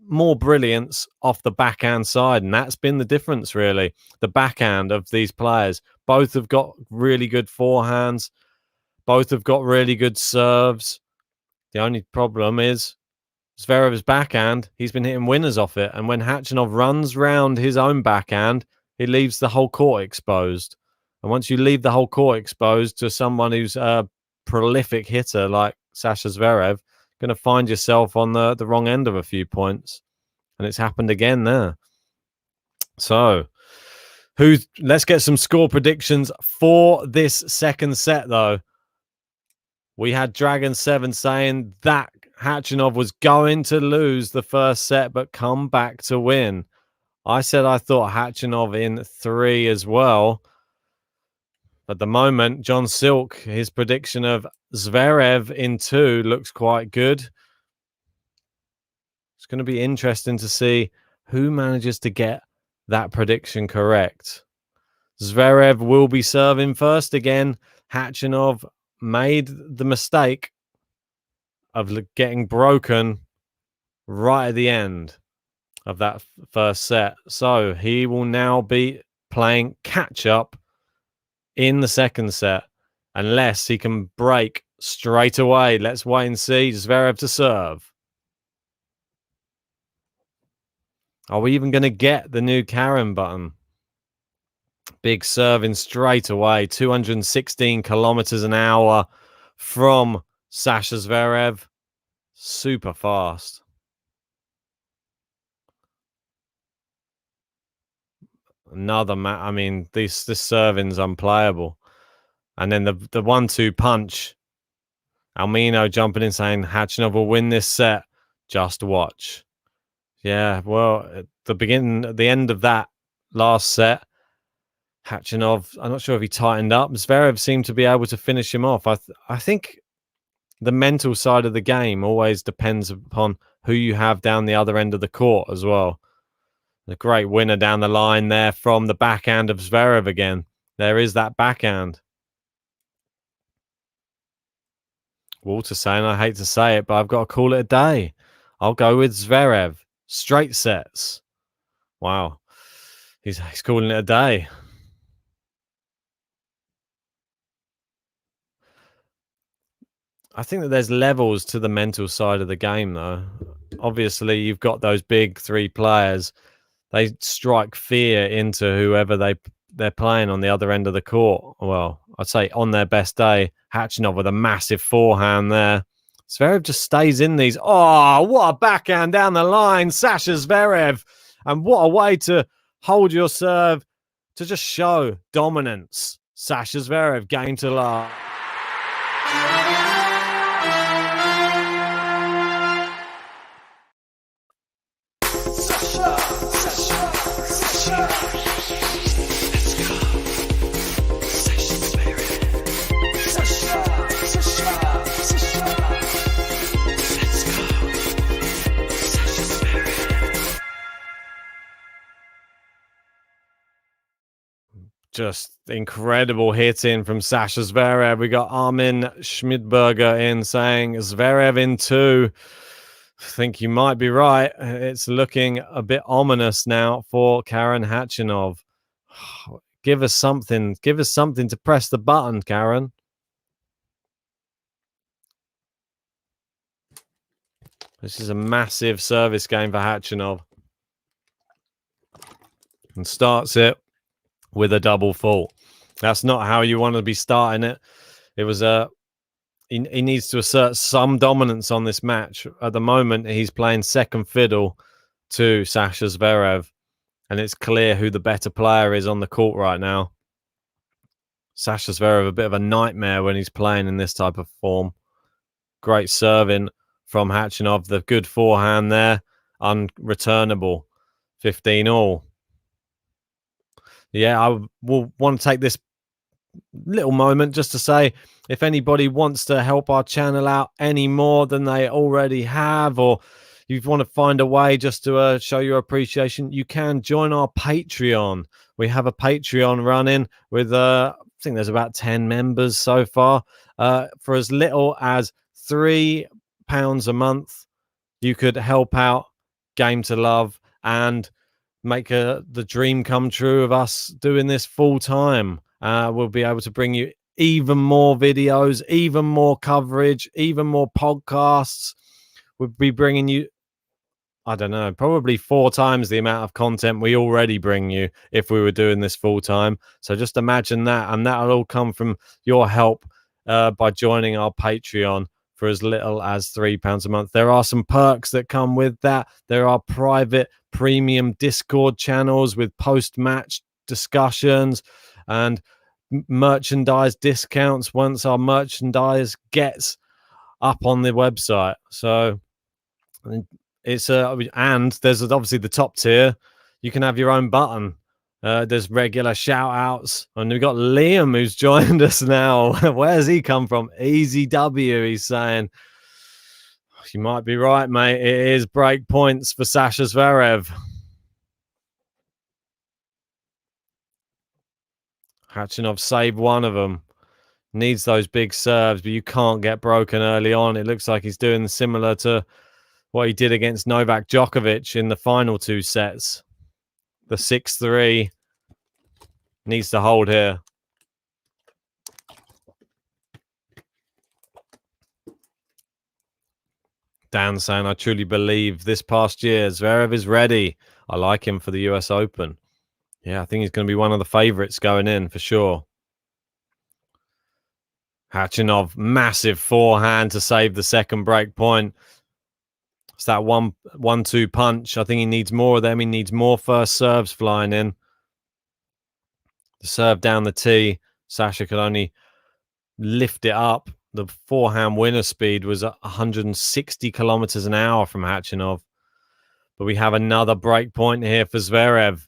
more brilliance off the backhand side, and that's been the difference, really. The backhand of these players. Both have got really good forehands. Both have got really good serves. The only problem is Zverev's backhand, he's been hitting winners off it. And when Khachanov runs round his own backhand, he leaves the whole court exposed. And once you leave the whole court exposed to someone who's a prolific hitter like Sasha Zverev, going to find yourself on the wrong end of a few points. And it's happened again there. So, let's get some score predictions for this second set, though. We had Dragon 7 saying that Khachanov was going to lose the first set, but come back to win. I said I thought Khachanov in 3 as well. At the moment, John Silk, his prediction of Zverev in 2 looks quite good. It's going to be interesting to see Who manages to get that prediction correct? Zverev will be serving first again. Khachanov made the mistake of getting broken right at the end of that first set. So he will now be playing catch up in the second set unless he can break straight away. Let's wait and see. Zverev to serve. Are we even going to get the new Karen button? Big serving straight away. 216 kilometers an hour from Sasha Zverev. Super fast. Another I mean, this serving's unplayable. And then the 1-2 punch. Almino jumping in saying Khachanov will win this set. Just watch. Yeah, well, at the end of that last set, Khachanov, I'm not sure if he tightened up. Zverev seemed to be able to finish him off. I think the mental side of the game always depends upon who you have down the other end of the court as well. A great winner down the line there from the backhand of Zverev again. There is that backhand. Walter saying, I hate to say it, but I've got to call it a day. I'll go with Zverev. Straight sets. Wow. He's calling it a day. I think that there's levels to the mental side of the game, though. Obviously, you've got those big three players. They strike fear into whoever they're playing on the other end of the court. Well, I'd say on their best day, Khachanov with a massive forehand there. Zverev just stays in these. Oh, what a backhand down the line, Sasha Zverev. And what a way to hold your serve to just show dominance. Sasha Zverev, game to love. Just incredible hitting from Sasha Zverev. We got Armin Schmidberger in saying Zverev in 2. I think you might be right. It's looking a bit ominous now for Karen Khachanov. Give us something. Give us something to press the button, Karen. This is a massive service game for Khachanov. And starts it with a double fault. That's not how you want to be starting it. It was he needs to assert some dominance on this match. At the moment, he's playing second fiddle to Sasha Zverev, and it's clear who the better player is on the court right now. Sasha Zverev, a bit of a nightmare when he's playing in this type of form. Great serving from Khachanov. The good forehand there, unreturnable. 15-all. Yeah, I will want to take this little moment just to say, if anybody wants to help our channel out any more than they already have, or you want to find a way just to show your appreciation, you can join our Patreon. We have a Patreon running with, I think there's about 10 members so far. For as little as £3 a month, you could help out Game to Love and make the dream come true of us doing this full time. We'll be able to bring you even more videos, even more coverage, even more podcasts. We'll be bringing you, I don't know, probably 4 times the amount of content we already bring you if we were doing this full time. So just imagine that, and that'll all come from your help by joining our Patreon for as little as £3 a month. There are some perks that come with that. There are private premium Discord channels with post-match discussions and merchandise discounts once our merchandise gets up on the website. So it's and there's obviously the top tier. You can have your own button. There's regular shout outs, and we've got Liam who's joined us now. Where's he come from? Easy W, he's saying. You might be right, mate. It is break points for Sasha Zverev. Khachanov saved one of them. Needs those big serves, but you can't get broken early on. It looks like he's doing similar to what he did against Novak Djokovic in the final 2 sets. The 6-3 needs to hold here. Dan saying, I truly believe this past year Zverev is ready. I like him for the US Open. Yeah, I think he's going to be one of the favourites going in for sure. Khachanov, massive forehand to save the second break point. It's that 1-2 punch. I think he needs more of them. He needs more first serves flying in. The serve down the tee. Sasha could only lift it up. The forehand winner speed was 160 kilometers an hour from Khachanov. But we have another break point here for Zverev.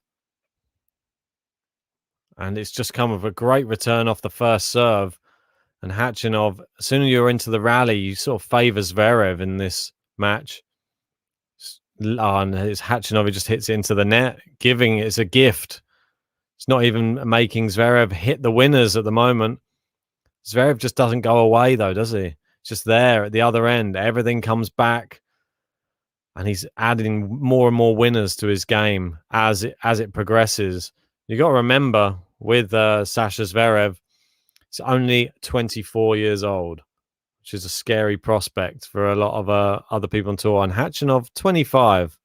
And it's just come with a great return off the first serve. And Khachanov, as soon as you're into the rally, you sort of favour Zverev in this match. And it's Khachanov who just hits it into the net, giving it's a gift. It's not even making Zverev hit the winners at the moment. Zverev just doesn't go away, though, does he? It's just there at the other end. Everything comes back. And he's adding more and more winners to his game as it progresses. You got to remember with Sasha Zverev, he's only 24 years old, which is a scary prospect for a lot of other people on tour. And Khachanov, 25.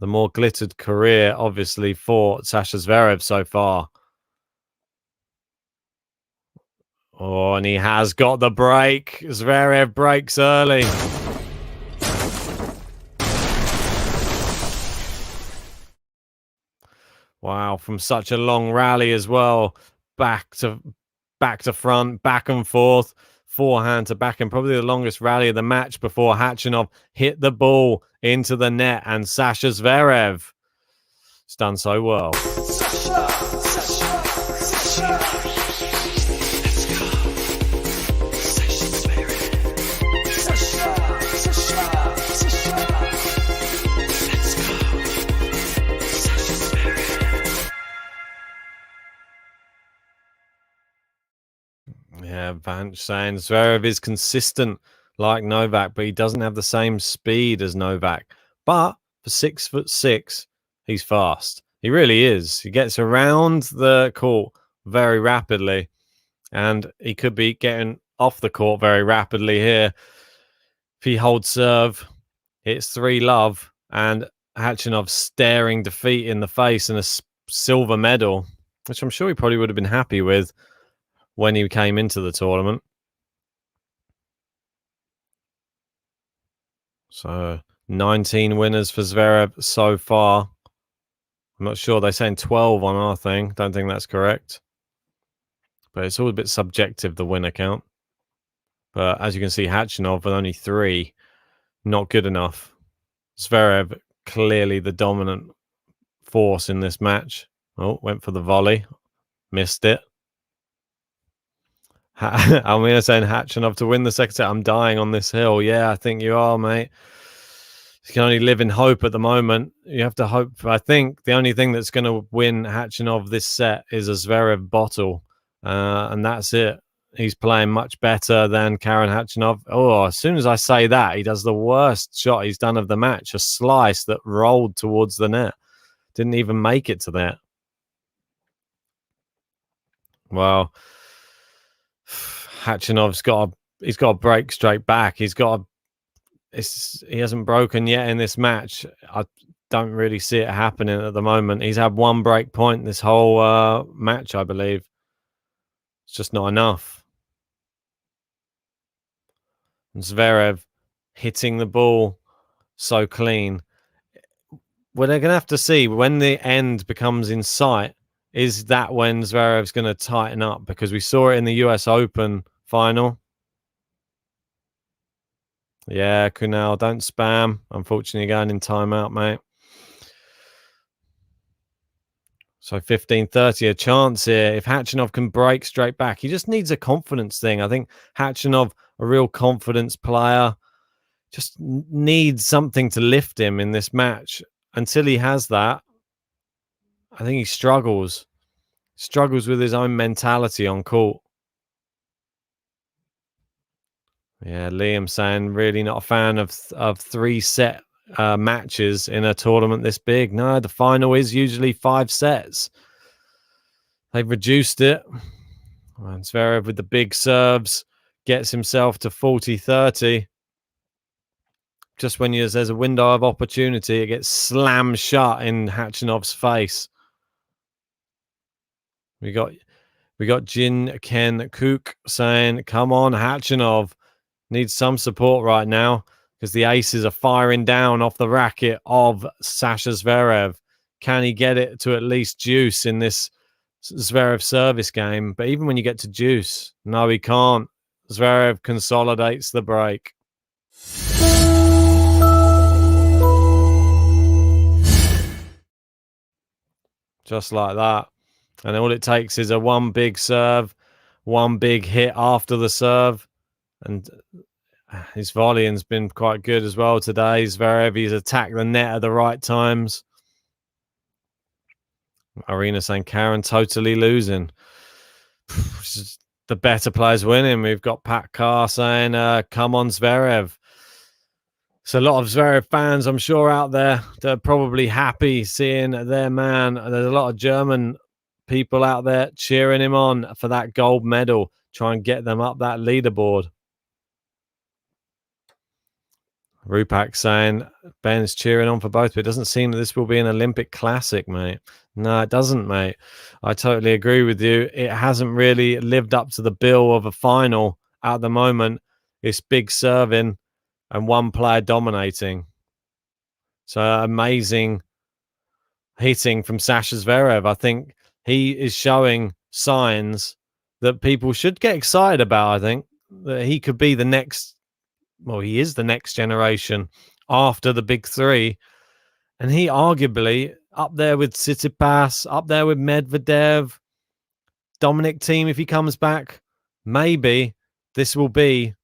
The more glittered career, obviously, for Sasha Zverev so far. Oh, and he has got the break. Zverev breaks early. Wow, from such a long rally as well. Back to front, back and forth, forehand to backhand. Probably the longest rally of the match before Khachanov hit the ball into the net. And Sasha Zverev has done so well. Yeah, Vance saying Zverev is consistent like Novak, but he doesn't have the same speed as Novak. But for 6'6", he's fast. He really is. He gets around the court very rapidly, and he could be getting off the court very rapidly here. If he holds serve, it's 3-love, and Khachanov staring defeat in the face and a silver medal, which I'm sure he probably would have been happy with when he came into the tournament. So 19 winners for Zverev so far. I'm not sure. They're saying 12 on our thing. Don't think that's correct. But it's all a bit subjective, the winner count. But as you can see, Khachanov with only 3. Not good enough. Zverev clearly the dominant force in this match. Oh, went for the volley. Missed it. I'm saying Khachanov to win the second set. I'm dying on this hill. Yeah, I think you are, mate. You can only live in hope at the moment. You have to hope. I think the only thing that's going to win Khachanov this set is a Zverev bottle. And that's it. He's playing much better than Karen KHACHANOV. Oh, as soon as I say that, he does the worst shot he's done of the match. A slice that rolled towards the net. Didn't even make it to that. Well, Khachanov's got to break straight back. He hasn't broken yet in this match. I don't really see it happening at the moment. He's had one break point this whole match, I believe. It's just not enough. And Zverev hitting the ball so clean. Well, they're going to have to see when the end becomes in sight. Is that when Zverev's going to tighten up? Because we saw it in the US Open final. Yeah, Kunal, don't spam. Unfortunately, going in timeout, mate. So 15-30, a chance here. If Khachanov can break straight back, he just needs a confidence thing. I think Khachanov, a real confidence player, just needs something to lift him in this match. Until he has that, I think he struggles. Struggles with his own mentality on court. Yeah, Liam saying really not a fan of 3-set matches in a tournament this big. No, the final is usually 5 sets. They've reduced it. And Zverev with the big serves gets himself to 40-30. Just when there's a window of opportunity, it gets slammed shut in Khachanov's face. We got Jin Ken Kook saying, "Come on, Khachanov. Needs some support right now because the aces are firing down off the racket of Sasha Zverev. Can he get it to at least deuce in this Zverev service game? But even when you get to deuce, no, he can't. Zverev consolidates the break." Just like that. And all it takes is a one big serve, one big hit after the serve. And his volleying's been quite good as well today. Zverev, he's attacked the net at the right times. Arena saying, Karen totally losing. The better players winning. We've got Pat Carr saying, come on, Zverev. So a lot of Zverev fans, I'm sure, out there that are probably happy seeing their man. There's a lot of German people out there cheering him on for that gold medal. Try and get them up that leaderboard. Rupak saying, Ben's cheering on for both, but it doesn't seem that this will be an Olympic classic, mate. No, it doesn't, mate. I totally agree with you. It hasn't really lived up to the bill of a final at the moment. It's big serving and one player dominating. So amazing hitting from Sasha Zverev. I think he is showing signs that people should get excited about. I think that he could be the next, well, he is the next generation after the big three. And he arguably up there with Tsitsipas, up there with Medvedev, Dominic Thiem, if he comes back, maybe this will be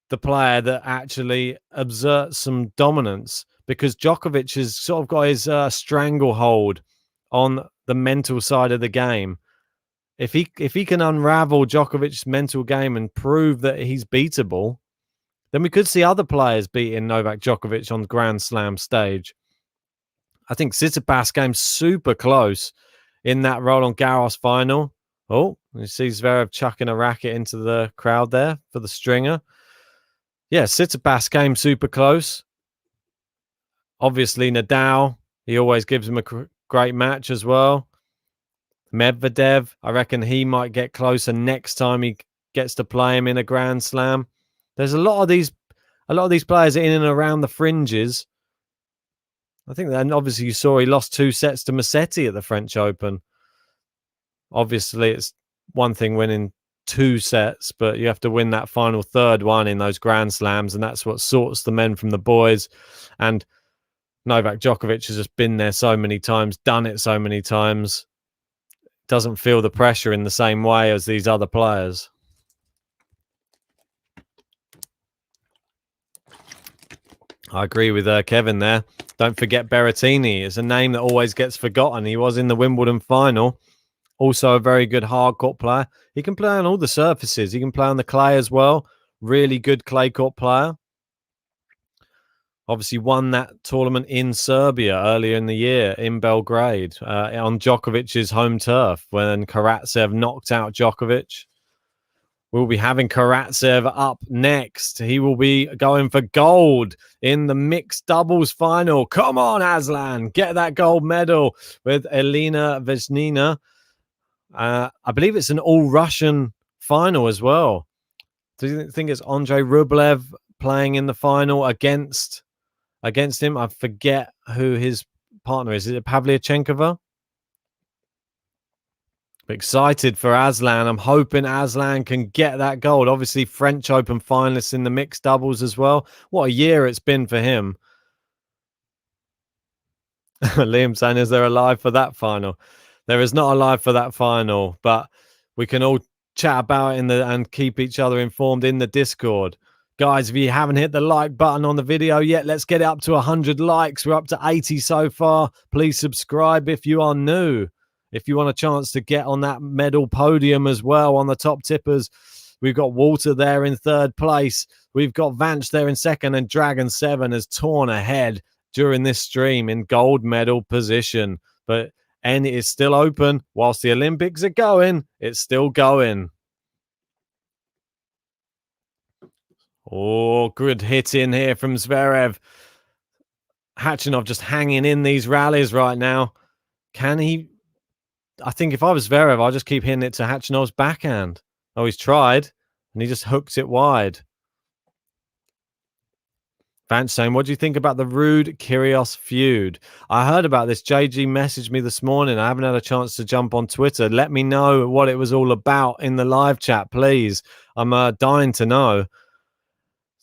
the player that actually exerts some dominance, because Djokovic has sort of got his stranglehold on the mental side of the game. If he can unravel Djokovic's mental game and prove that he's beatable, then we could see other players beating Novak Djokovic on the Grand Slam stage. I think Tsitsipas came super close in that Roland Garros final. Oh, you see Zverev chucking a racket into the crowd there for the stringer. Yeah, Tsitsipas came super close. Obviously, Nadal, he always gives him a great match as well. Medvedev, I reckon he might get closer next time he gets to play him in a Grand Slam. There's a lot of these players in and around the fringes. I think that, and obviously you saw he lost 2 sets to Musetti at the French Open. Obviously, it's one thing winning 2 sets, but you have to win that final third one in those Grand Slams, and that's what sorts the men from the boys. And Novak Djokovic has just been there so many times, done it so many times, doesn't feel the pressure in the same way as these other players. I agree with Kevin there. Don't forget Berrettini. It's a name that always gets forgotten. He was in the Wimbledon final. Also a very good hard court player. He can play on all the surfaces. He can play on the clay as well. Really good clay court player. Obviously won that tournament in Serbia earlier in the year in Belgrade on Djokovic's home turf when Karatsev knocked out Djokovic. We'll be having Karatsev up next. He will be going for gold in the mixed doubles final. Come on, Aslan. Get that gold medal with Elena Vesnina. I believe it's an all-Russian final as well. Do you think it's Andrei Rublev playing in the final against him? I forget who his partner is. Is it Pavlyuchenkova? Excited for Aslan. I'm hoping Aslan can get that gold. Obviously, French Open finalist in the mixed doubles as well. What a year it's been for him. Liam saying, is there a live for that final? There is not a live for that final, but we can all chat about it and keep each other informed in the Discord. Guys, if you haven't hit the like button on the video yet, let's get it up to 100 likes. We're up to 80 so far. Please subscribe if you are new. if you want a chance to get on that medal podium as well on the top tippers. We've got Walter there in third place. We've got Vance there in second, and Dragon 7 has torn ahead during this stream in gold medal position. But and it is still open whilst the Olympics are going. It's still going. Oh, good hit in here from Zverev. Khachanov just hanging in these rallies right now. Can he? I think if I was Zverev, I'll just keep hitting it to Khachanov's backhand. Oh, he's tried, and he just hooked it wide. Vance saying, what do you think about the Ruud Kyrgios feud? I heard about this. JG messaged me this morning. I haven't had a chance to jump on Twitter. Let me know what it was all about in the live chat, please. I'm dying to know.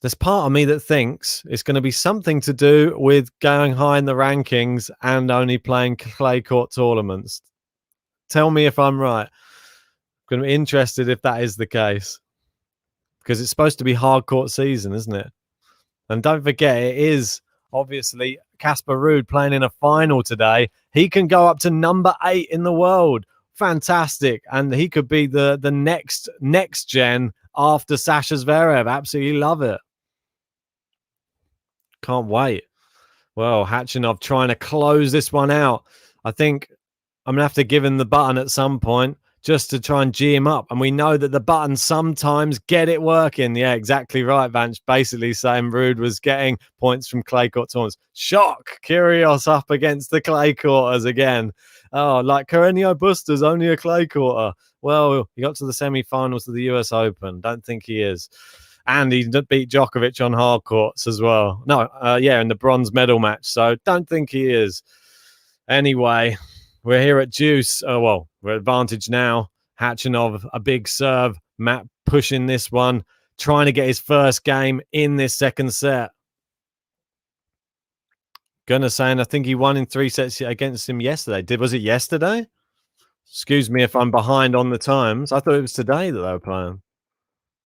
There's part of me that thinks it's going to be something to do with going high in the rankings and only playing clay court tournaments. Tell me if I'm right. I'm going to be interested if that is the case. Because it's supposed to be hard court season, isn't it? And don't forget, it is obviously Casper Ruud playing in a final today. He can go up to number 8 in the world. Fantastic. And he could be the next gen after Sasha Zverev. Absolutely love it. Can't wait. Well, Khachanov trying to close this one out. I think I'm going to have to give him the button at some point just to try and G him up. And we know that the buttons sometimes get it working. Yeah, exactly right, Vance. Basically saying Ruud was getting points from clay court tournaments. Shock! Kyrgios up against the clay quarters again. Oh, like Carreño Busta's only a clay quarter. Well, he got to the semi-finals of the US Open. Don't think he is. And he beat Djokovic on hard courts as well. No, in the bronze medal match. So don't think he is. Anyway, we're here at deuce. Oh, well, we're advantage now. Khachanov, a big serve. Matt pushing this one, trying to get his first game in this second set. Gunnar saying, I think he won in 3 sets against him yesterday. Was it yesterday? Excuse me if I'm behind on the times. I thought it was today that they were playing.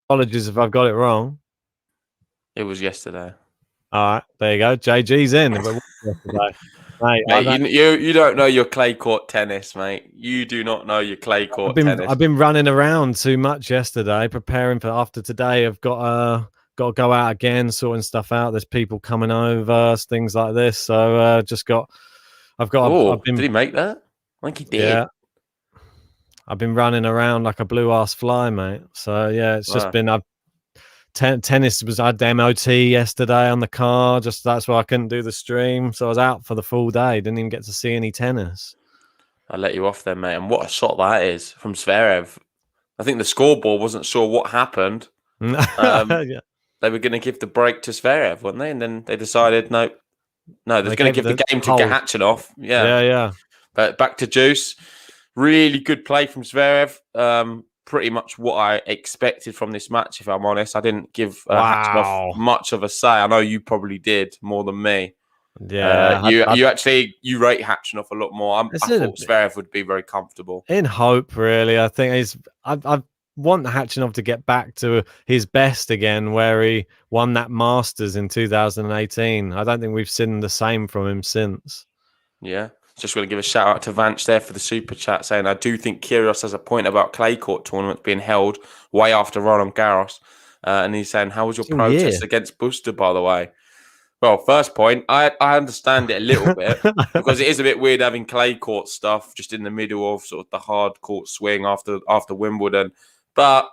Apologies if I've got it wrong. It was yesterday. All right, there you go. JG's in. Mate, you don't know your clay court tennis, mate. You do not know your clay court tennis. I've been running around too much yesterday, preparing for after today. I've got to go out again, sorting stuff out. There's people coming over, things like this. So did he make that? I think he did. Yeah. I've been running around like a blue ass fly, mate. So yeah, it's just been tennis was I had the MOT yesterday on the car. Just that's why I couldn't do the stream. So I was out for the full day. Didn't even get to see any tennis. I'll let you off then, mate. And what a shot that is from Zverev. I think the scoreboard wasn't sure what happened. Yeah. They were going to give the break to Zverev, weren't they? And then they decided no, they're going to give the game to Khachanov. Yeah. But back to Juice. Really good play from Zverev. Pretty much what I expected from this match, if I'm honest. I didn't give Khachanov much of a say. I know you probably did more than me. Yeah. You rate Khachanov a lot more. I thought Zverev would be very comfortable. In hope, really. I think I want Khachanov to get back to his best again, where he won that Masters in 2018. I don't think we've seen the same from him since. Yeah. Just going to give a shout out to Vance there for the super chat saying, I do think Kyrgios has a point about clay court tournaments being held way after Roland Garros. And he's saying, how was your protest against Busta, by the way? Well, first point, I understand it a little bit because it is a bit weird having clay court stuff just in the middle of sort of the hard court swing after Wimbledon. But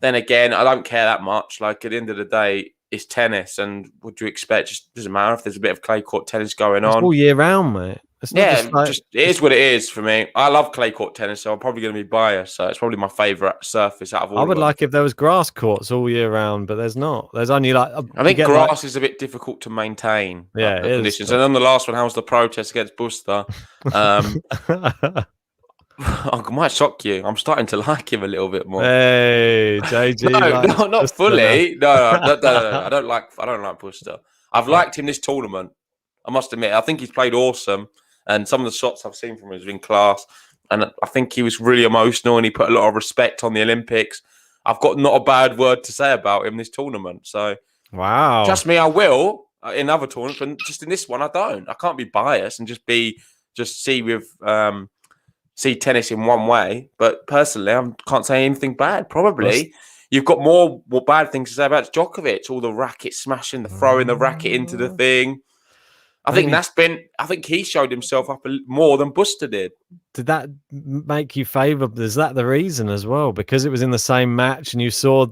then again, I don't care that much. Like at the end of the day, it's tennis. And what do you expect? Just doesn't matter if there's a bit of clay court tennis going on. It's all year round, mate. It is what it is for me. I love clay court tennis, so I'm probably going to be biased. So it's probably my favourite surface out of all. I would like if there was grass courts all year round, but there's not. There's only like I think grass is a bit difficult to maintain. Yeah, the conditions. And then the last one, how was the protest against Busta? I might shock you. I'm starting to like him a little bit more. Hey, JG. No, not fully. No, I don't like Busta. I've liked him this tournament. I must admit, I think he's played awesome. And some of the shots I've seen from him has been class. And I think he was really emotional and he put a lot of respect on the Olympics. I've got not a bad word to say about him this tournament. So, wow. Trust me, I will in other tournaments. But just in this one, I don't. I can't be biased and just see with see tennis in one way, but personally, I can't say anything bad. Probably you've got more bad things to say about Djokovic. All the racket smashing, the throwing the racket into the thing. I think he showed himself up more than Buster did. Did that make you favour? Is that the reason as well? Because it was in the same match, and you saw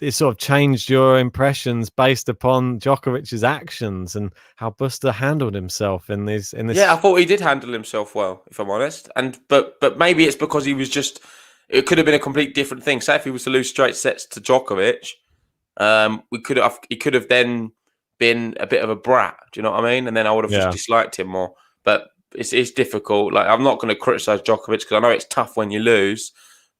it sort of changed your impressions based upon Djokovic's actions and how Buster handled himself in this. Yeah, I thought he did handle himself well, if I'm honest. But maybe it's because he was just. It could have been a complete different thing. Say if he was to lose straight sets to Djokovic, he could have then been a bit of a brat. Do you know what I mean? And then I would have just disliked him more. But it's difficult. Like, I'm not going to criticize Djokovic because I know it's tough when you lose,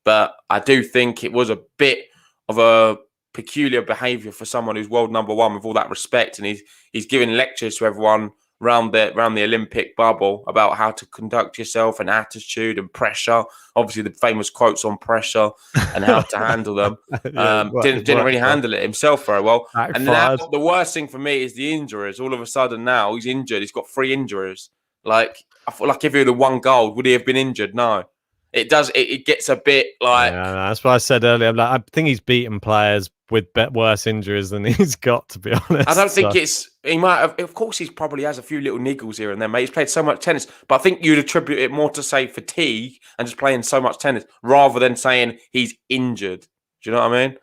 but I do think it was a bit of a peculiar behaviour for someone who's world number one, with all that respect, and he's giving lectures to everyone around the Olympic bubble about how to conduct yourself and attitude and pressure. Obviously, the famous quotes on pressure and how to handle them. Didn't really handle it himself very well. And now the worst thing for me is the injuries. All of a sudden now he's injured. He's got 3 injuries. Like, I feel like if he had won gold, would he have been injured? No. It does. It gets a bit like. Yeah, that's what I said earlier. I'm like, I think he's beaten players with worse injuries than he's got, to be honest. I don't think he might have. Of course, he probably has a few little niggles here and there, mate. He's played so much tennis, but I think you'd attribute it more to, say, fatigue and just playing so much tennis rather than saying he's injured. Do you know what I mean?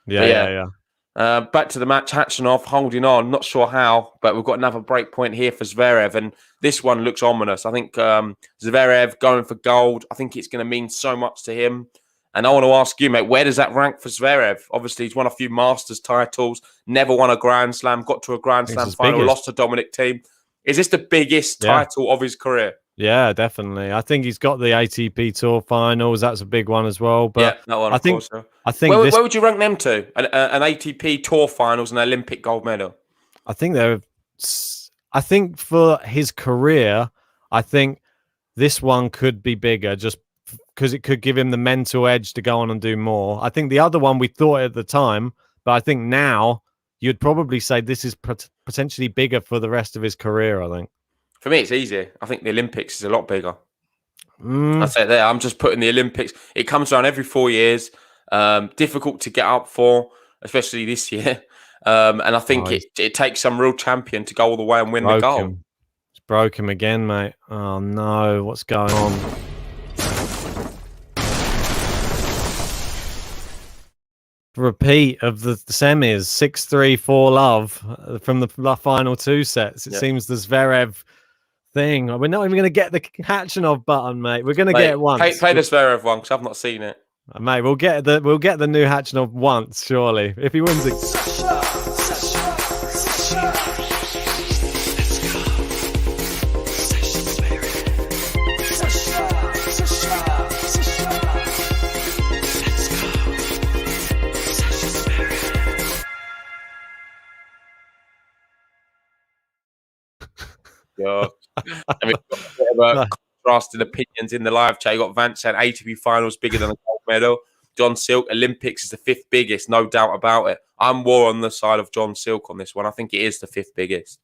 Yeah. Back to the match, Khachanov holding on, not sure how, but we've got another break point here for Zverev, and this one looks ominous. I think Zverev going for gold, I think it's going to mean so much to him. And I want to ask you, mate, where does that rank for Zverev? Obviously, he's won a few Masters titles, never won a Grand Slam, got to a Grand Slam final, lost to Dominic Thiem. Is this the biggest title of his career? Yeah, definitely. I think he's got the ATP Tour finals. That's a big one as well. But that one, I think where would you rank them to? An ATP Tour finals and an Olympic gold medal? I think for his career, I think this one could be bigger just because it could give him the mental edge to go on and do more. I think the other one we thought at the time, but I think now you'd probably say this is potentially bigger for the rest of his career, I think. For me, it's easy. I think the Olympics is a lot bigger. I'd say there. I'm just putting the Olympics. It comes around every 4 years. Difficult to get up for, especially this year. And I think it takes some real champion to go all the way and win the gold. It's broke him again, mate. Oh, no. What's going on? Repeat of the semis, 6-3, 4-love from the final 2 sets. It seems the Zverev thing. We're not even going to get the Khachanov button, mate. We're going to get it once. Play the Zverev one because I've not seen it. Mate, we'll get the new Khachanov once, surely. If he wins it. God. I mean, got a bit of a contrasting opinions in the live chat. You got Vance saying ATP finals bigger than a gold medal. John Silk, Olympics is the 5th biggest, no doubt about it. I'm more on the side of John Silk on this one. I think it is the 5th biggest.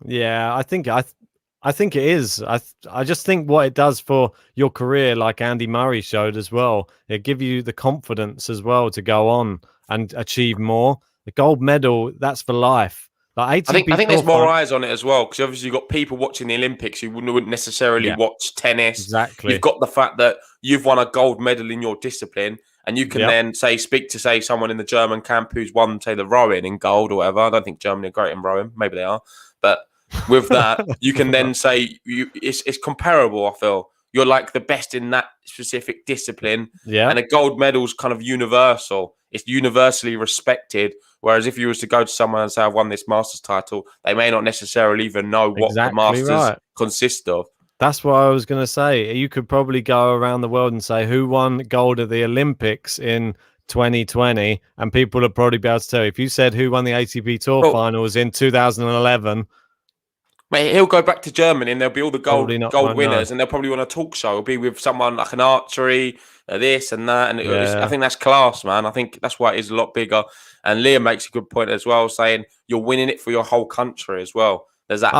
Yeah, I think it is. I just think what it does for your career, like Andy Murray showed as well, it gives you the confidence as well to go on and achieve more. The gold medal, that's for life. Like I think there's more eyes on it as well, because obviously you've got people watching the Olympics who wouldn't necessarily watch tennis. Exactly. You've got the fact that you've won a gold medal in your discipline, and you can then speak to someone in the German camp who's won, say, the rowing in gold or whatever. I don't think Germany are great in rowing. Maybe they are. But with that, you can then say it's comparable, I feel. You're like the best in that specific discipline. Yeah. And a gold medal's kind of universal. It's universally respected. Whereas if you was to go to someone and say, I've won this Masters title, they may not necessarily even know what the Masters consist of. That's what I was going to say. You could probably go around the world and say, who won gold at the Olympics in 2020? And people would probably be able to tell you. If you said who won the ATP Tour finals in 2011... Mate, he'll go back to Germany and there'll be all the gold winners, and they'll probably want a talk show. It'll be with someone like an archery, this and that. And I think that's class, man. I think that's why it is a lot bigger. And Leah makes a good point as well, saying you're winning it for your whole country as well. There's that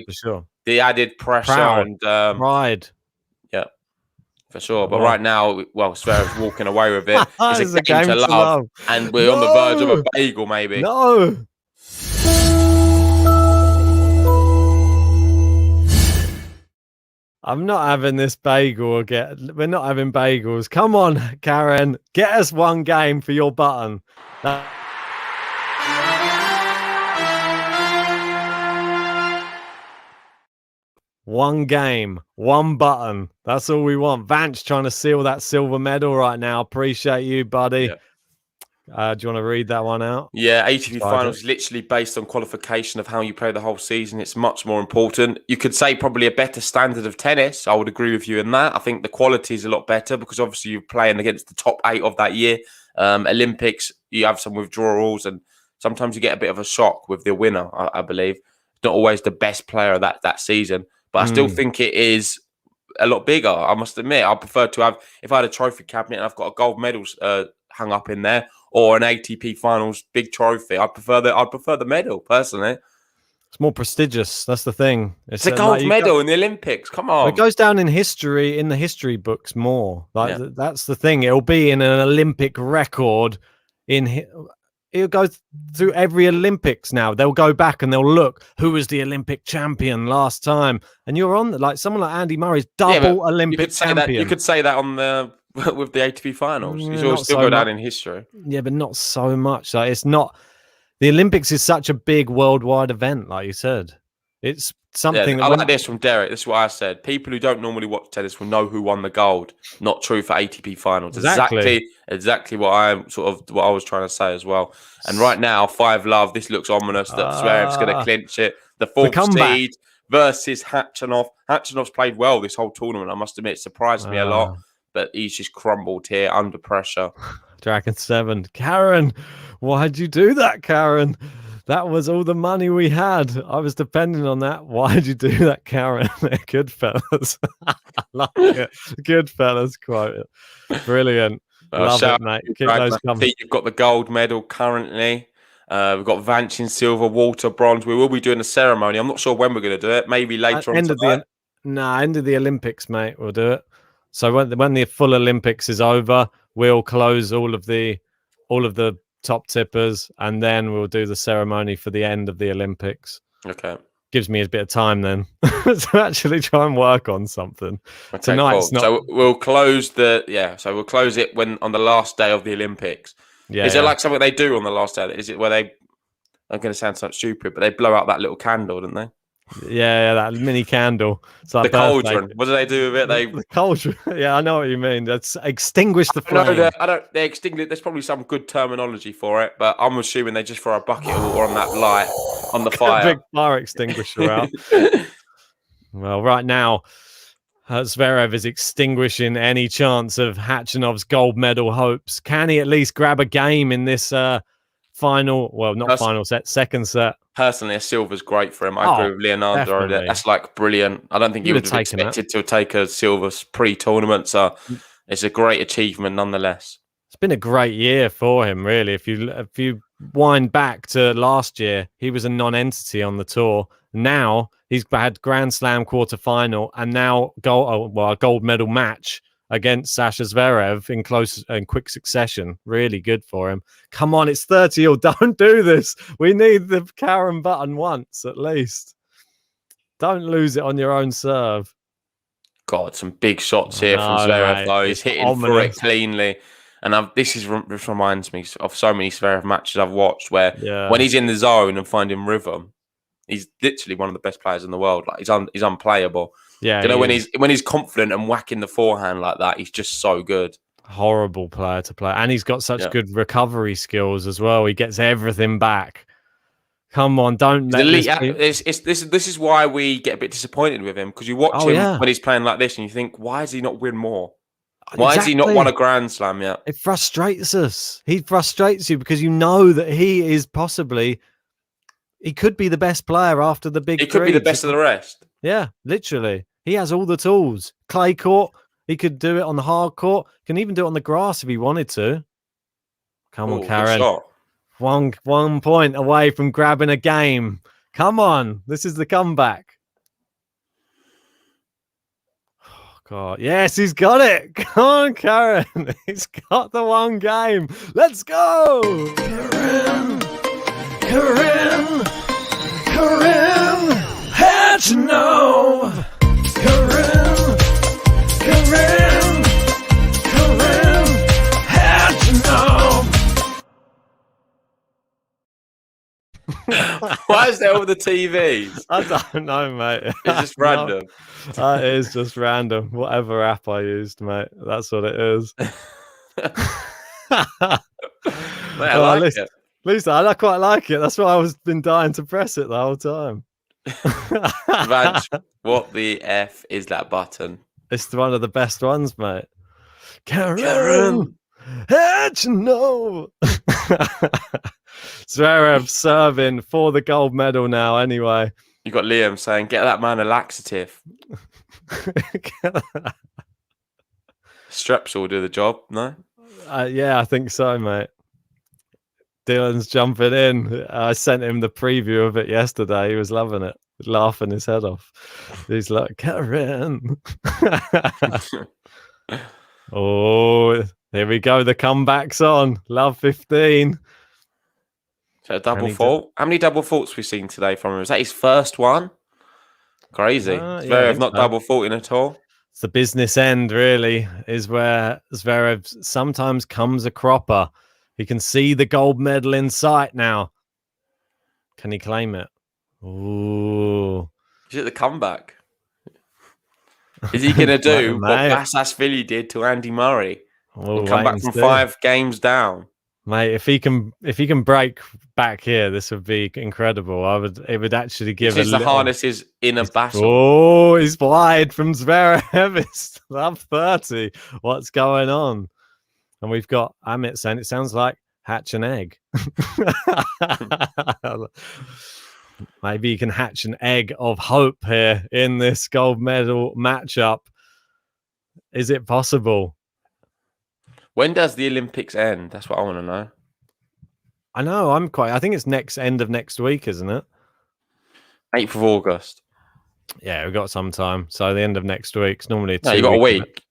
for sure. The added pressure and pride. Yeah, For sure. But right now, well, Zverev's walking away with it. It's a game to love. And we're on the verge of a bagel, maybe. No. I'm not having this bagel again. We're not having bagels. Come on, Karen. Get us one game for your button. One game, one button. That's all we want. Vance trying to seal that silver medal right now. Appreciate you, buddy. Yeah. Do you want to read that one out? Yeah, ATP Finals is literally based on qualification of how you play the whole season. It's much more important. You could say probably a better standard of tennis. I would agree with you in that. I think the quality is a lot better because obviously you're playing against the top 8 of that year. Olympics, you have some withdrawals and sometimes you get a bit of a shock with the winner, I believe. Not always the best player that season. But I still think it is a lot bigger. I must admit, I prefer to have, if I had a trophy cabinet and I've got a gold medal hung up in there or an ATP Finals big trophy, I'd prefer the medal personally. It's more prestigious. That's the thing. It's a gold medal in the Olympics. Come on. It goes down in history, in the history books more. That's the thing. It'll be in an Olympic record it'll go through every Olympics now. They'll go back and they'll look who was the Olympic champion last time. And you're on like someone like Andy Murray's double Olympic champion. You could say that on the with the ATP Finals. You'll still go down in history. Yeah, but not so much. Like it's not. The Olympics is such a big worldwide event, like you said. It's something. I like this from Derek. This is what I said. People who don't normally watch tennis will know who won the gold. Not true for ATP Finals. Exactly what I was trying to say as well. And right now, 5-love. This looks ominous that Zverev's going to clinch it. The 4th seed versus Khachanov. Khachanov's played well this whole tournament. I must admit, it surprised me a lot. But he's just crumbled here under pressure. Dragon 7. Karen, why'd you do that, Karen? That was all the money we had. I was depending on that. Why did you do that, Karen? Good fellas. I love it. Good fellas quote. Brilliant. Love it, mate. Keep those coming. You've got the gold medal currently. We've got Vance in silver, Walter bronze. We will be doing a ceremony. I'm not sure when we're going to do it. Maybe later on tonight. End of the Olympics, mate. We'll do it. So when the full Olympics is over, we'll close all of the top tippers, and then we'll do the ceremony for the end of the Olympics. Okay. Gives me a bit of time then to actually try and work on something. Okay, tonight's cool. So we'll close we'll close it on the last day of the Olympics. Yeah. Is it like something they do on the last day? Is it where I'm going to sound so stupid, but they blow out that little candle, don't they? Yeah, that mini candle. It's like the cauldron. What do they do with it? The cauldron. Yeah, I know what you mean. That's extinguish the flame. They extinguish. There's probably some good terminology for it, but I'm assuming they just throw a bucket of water on that light on the fire. A big fire extinguisher out. Well, right now, Zverev is extinguishing any chance of Khachanov's gold medal hopes. Can he at least grab a game in this final? Well, not final set, second set. Personally, a silver's great for him. I agree with Leonardo. Definitely. That's like brilliant. I don't think he would have expected to take a silver pre-tournament, so it's a great achievement nonetheless. It's been a great year for him, really. If you wind back to last year, he was a non-entity on the tour. Now he's had Grand Slam quarterfinal and now a gold medal match against Sasha Zverev in close and quick succession. Really good for him. Come on, it's 30-all. Don't do this. We need the Karen button once at least. Don't lose it on your own serve. God, some big shots here from Zverev, though. He's hitting for it cleanly. And this reminds me of so many Zverev matches I've watched where when he's in the zone and finding rhythm, he's literally one of the best players in the world. Like he's unplayable. Yeah, you know, when he's confident and whacking the forehand like that, he's just so good. Horrible player to play, and he's got such good recovery skills as well. He gets everything back. Come on, don't let this is why we get a bit disappointed with him, because you watch him when he's playing like this, and you think, why does he not win more? Why has he not won a Grand Slam yet? It frustrates us. He frustrates you because you know that he is possibly. He could be the best player after the big. He could be the best of the rest. Yeah, literally. He has all the tools. Clay court. He could do it on the hard court. Can even do it on the grass if he wanted to. Come on, Karen. One point away from grabbing a game. Come on. This is the comeback. God. Yes, he's got it. Come on, Karen. He's got the one game. Let's go. Karen KHACHANOV. Karen KHACHANOV. Why is there all the TVs? I don't know, mate. It's just random. That is just random. Whatever app I used, mate. That's what it is. Mate, I like it. At least I quite like it. That's why I was been dying to press it the whole time. Vance, what the F is that button? It's one of the best ones, mate. Karen KHACHANOV. Zverev serving for the gold medal now. Anyway, You got Liam saying, "Get that man a laxative." Streps will do the job. No. Yeah, I think so, mate. Dylan's jumping in. I sent him the preview of it yesterday. He was loving it, laughing his head off. He's like, Karen. Oh, here we go. The comeback's on. Love 15. So a double fault. How many double faults we've seen today from him? Is that his first one? Crazy. Zverev not double faulting at all. It's the business end, really, is where Zverev sometimes comes a cropper. He can see the gold medal in sight now. Can he claim it? Ooh. Is it the comeback? Is he going to do what Bassasvili did to Andy Murray and come back from 5 games down? Mate, if he can break back here, this would be incredible. It would actually give the harnesses in a battle. Oh, he's wide from Zverev. It's love 30. What's going on? And we've got Amit saying it sounds like hatch an egg. Maybe you can hatch an egg of hope here in this gold medal matchup. Is it possible? When does the Olympics end? That's what I want to know. I know. I think it's end of next week, isn't it? 8th of August. Yeah, we've got some time. So the end of next week. It's normally you got a week.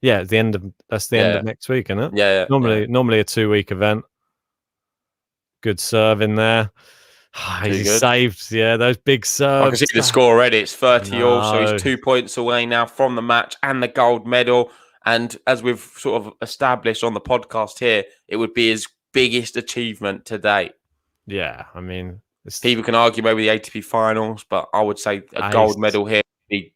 Yeah, that's the end of next week, isn't it? Yeah. Normally a 2-week event. Good serve in there. He saved, those big serves. I can see the score already. It's 30-all, so he's 2 points away now from the match and the gold medal. And as we've sort of established on the podcast here, it would be his biggest achievement to date. Yeah, I mean, people can argue maybe the ATP finals, but I would say a gold medal here would be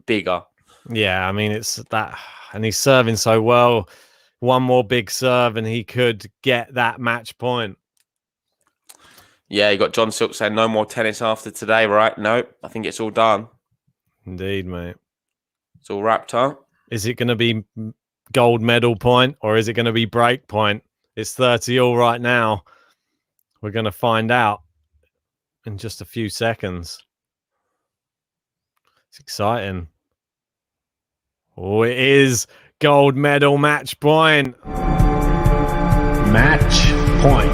bigger. Yeah, I mean, it's that, and he's serving so well. One more big serve, and he could get that match point. Yeah, you got John Silk saying no more tennis after today, right? Nope, I think it's all done. Indeed, mate. It's all wrapped up. Is it going to be gold medal point or is it going to be break point? It's 30-all right now. We're going to find out in just a few seconds. It's exciting. Oh, it is gold medal match point. Match point.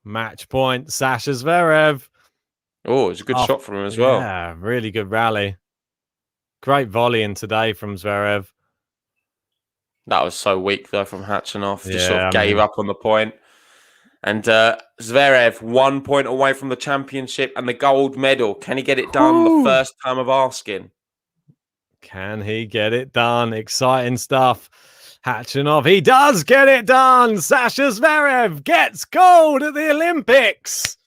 Match point. Sasha Zverev. Oh, it's a good shot from him as well. Yeah, really good rally. Great volleying today from Zverev. That was so weak, though, from Khachanov. Just sort of gave up on the point. And Zverev, 1 point away from the championship and the gold medal. Can he get it done the first time of asking? Can he get it done? Exciting stuff. Khachanov, he does get it done. Sasha Zverev gets gold at the Olympics.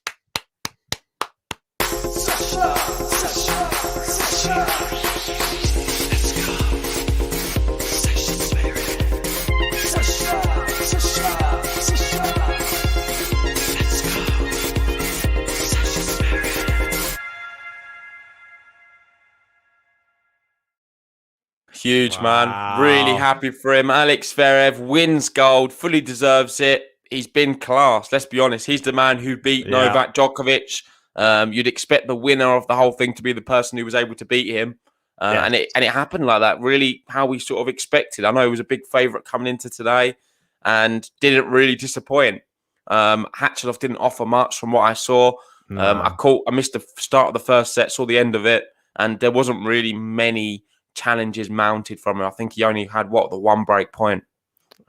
Huge, man. Really happy for him. Alex Zverev wins gold, fully deserves it. He's been class. Let's be honest. He's the man who beat Novak Djokovic. You'd expect the winner of the whole thing to be the person who was able to beat him. And it happened like that, really how we sort of expected. I know he was a big favourite coming into today and didn't really disappoint. Khachanov didn't offer much from what I saw. No. I missed the start of the first set, saw the end of it. and there wasn't really many challenges mounted from him. I think he only had the one break point.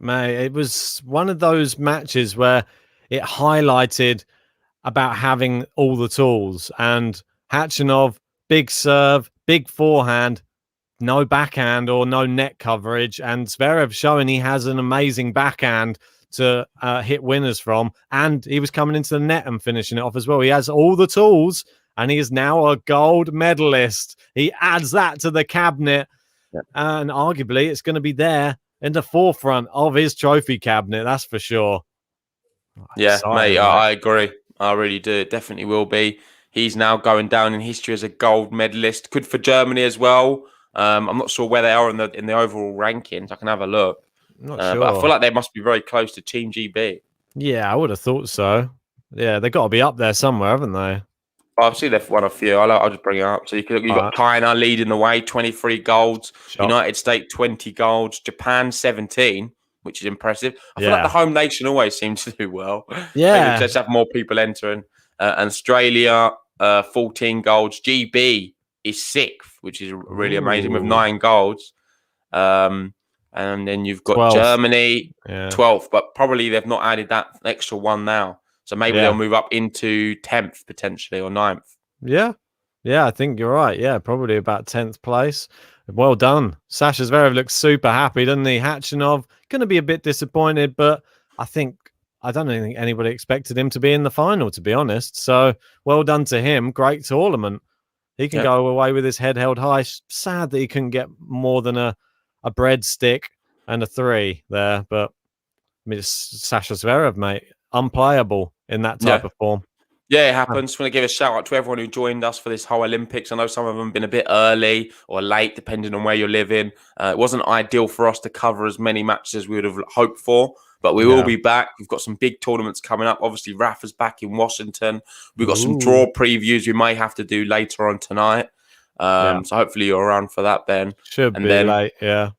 Mate, it was one of those matches where it highlighted about having all the tools, and Khachanov, big serve, big forehand, no backhand or no net coverage, and Zverev showing he has an amazing backhand to hit winners from, and he was coming into the net and finishing it off as well. He has all the tools, and he is now a gold medalist. He adds that to the cabinet, and arguably it's going to be there in the forefront of his trophy cabinet, that's for sure. Yeah, mate, I agree. I really do. It definitely will be. He's now going down in history as a gold medalist. Good for Germany as well. I'm not sure where they are in the overall rankings. I can have a look. Not sure. But I feel like they must be very close to Team GB. Yeah, I would have thought so. Yeah, they've got to be up there somewhere, haven't they? I've seen they've won a few. I'll just bring it up. So you've got China leading the way, 23 golds. Sure. United States, 20 golds. Japan, 17, which is impressive. I feel like the home nation always seems to do well. Yeah. Maybe let's have more people entering. And Australia, 14 golds. GB is 6th, which is really amazing with 9 golds. And then you've got 12th. Germany, 12th, but probably they've not added that extra one now. So maybe they'll move up into 10th potentially or 9th. Yeah. Yeah, I think you're right. Yeah, probably about 10th place. Well done. Sasha Zverev looks super happy, doesn't he? Khachanov going to be a bit disappointed, but I don't think anybody expected him to be in the final, to be honest. So well done to him. Great tournament. He can go away with his head held high. Sad that he couldn't get more than a breadstick and a 3 there, but I mean, it's Sasha Zverev, mate. Unplayable in that type of form. Yeah, it happens. Just want to give a shout out to everyone who joined us for this whole Olympics. I know some of them have been a bit early or late, depending on where you're living. It wasn't ideal for us to cover as many matches as we would have hoped for, but we will be back. We've got some big tournaments coming up. Obviously, Rafa's back in Washington. We've got some draw previews we may have to do later on tonight. So hopefully you're around for that, Ben. Should be late, yeah.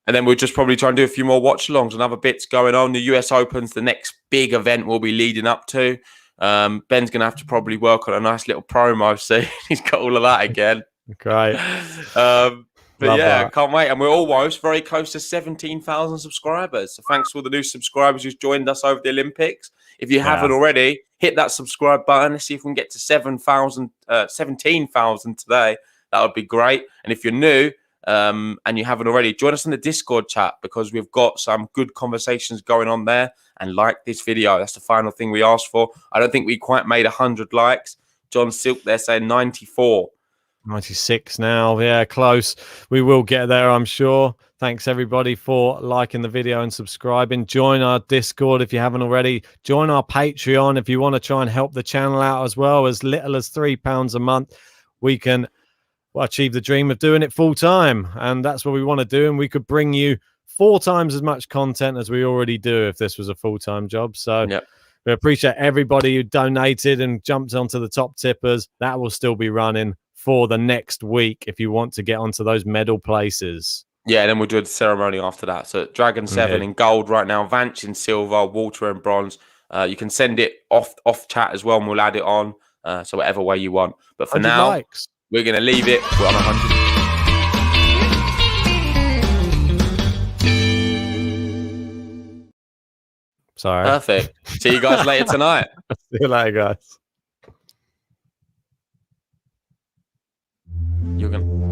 And then we'll just probably try and do a few more watch-alongs and other bits going on. The US Open's the next big event we'll be leading up to. Ben's going to have to probably work on a nice little promo soon. He's got all of that again. Great. But I can't wait. And we're almost very close to 17,000 subscribers. So thanks to all the new subscribers who's joined us over the Olympics. If you haven't already, hit that subscribe button. Let's see if we can get to 17,000 today. That would be great. And if you're new, and you haven't already, join us in the Discord chat because we've got some good conversations going on there. And like this video. That's the final thing we asked for. I don't think we quite made 100 likes. John Silk there saying 94. 96 now. Yeah, close. We will get there, I'm sure. Thanks, everybody, for liking the video and subscribing. Join our Discord if you haven't already. Join our Patreon if you want to try and help the channel out as well. As little as £3 a month, we can achieve the dream of doing it full time, and that's what we want to do. And we could bring you 4 times as much content as we already do if this was a full-time job. So we appreciate everybody who donated and jumped onto the top tippers. That will still be running for the next week if you want to get onto those medal places. Yeah, and then we'll do the ceremony after that. So Dragon 7 in gold right now, Vance in silver, Walter in bronze. You can send it off chat as well, and we'll add it on. So whatever way you want. But for now, we're going to leave it. We're on 100. Sorry. Perfect. See you guys later tonight. See you later, guys. You're going to...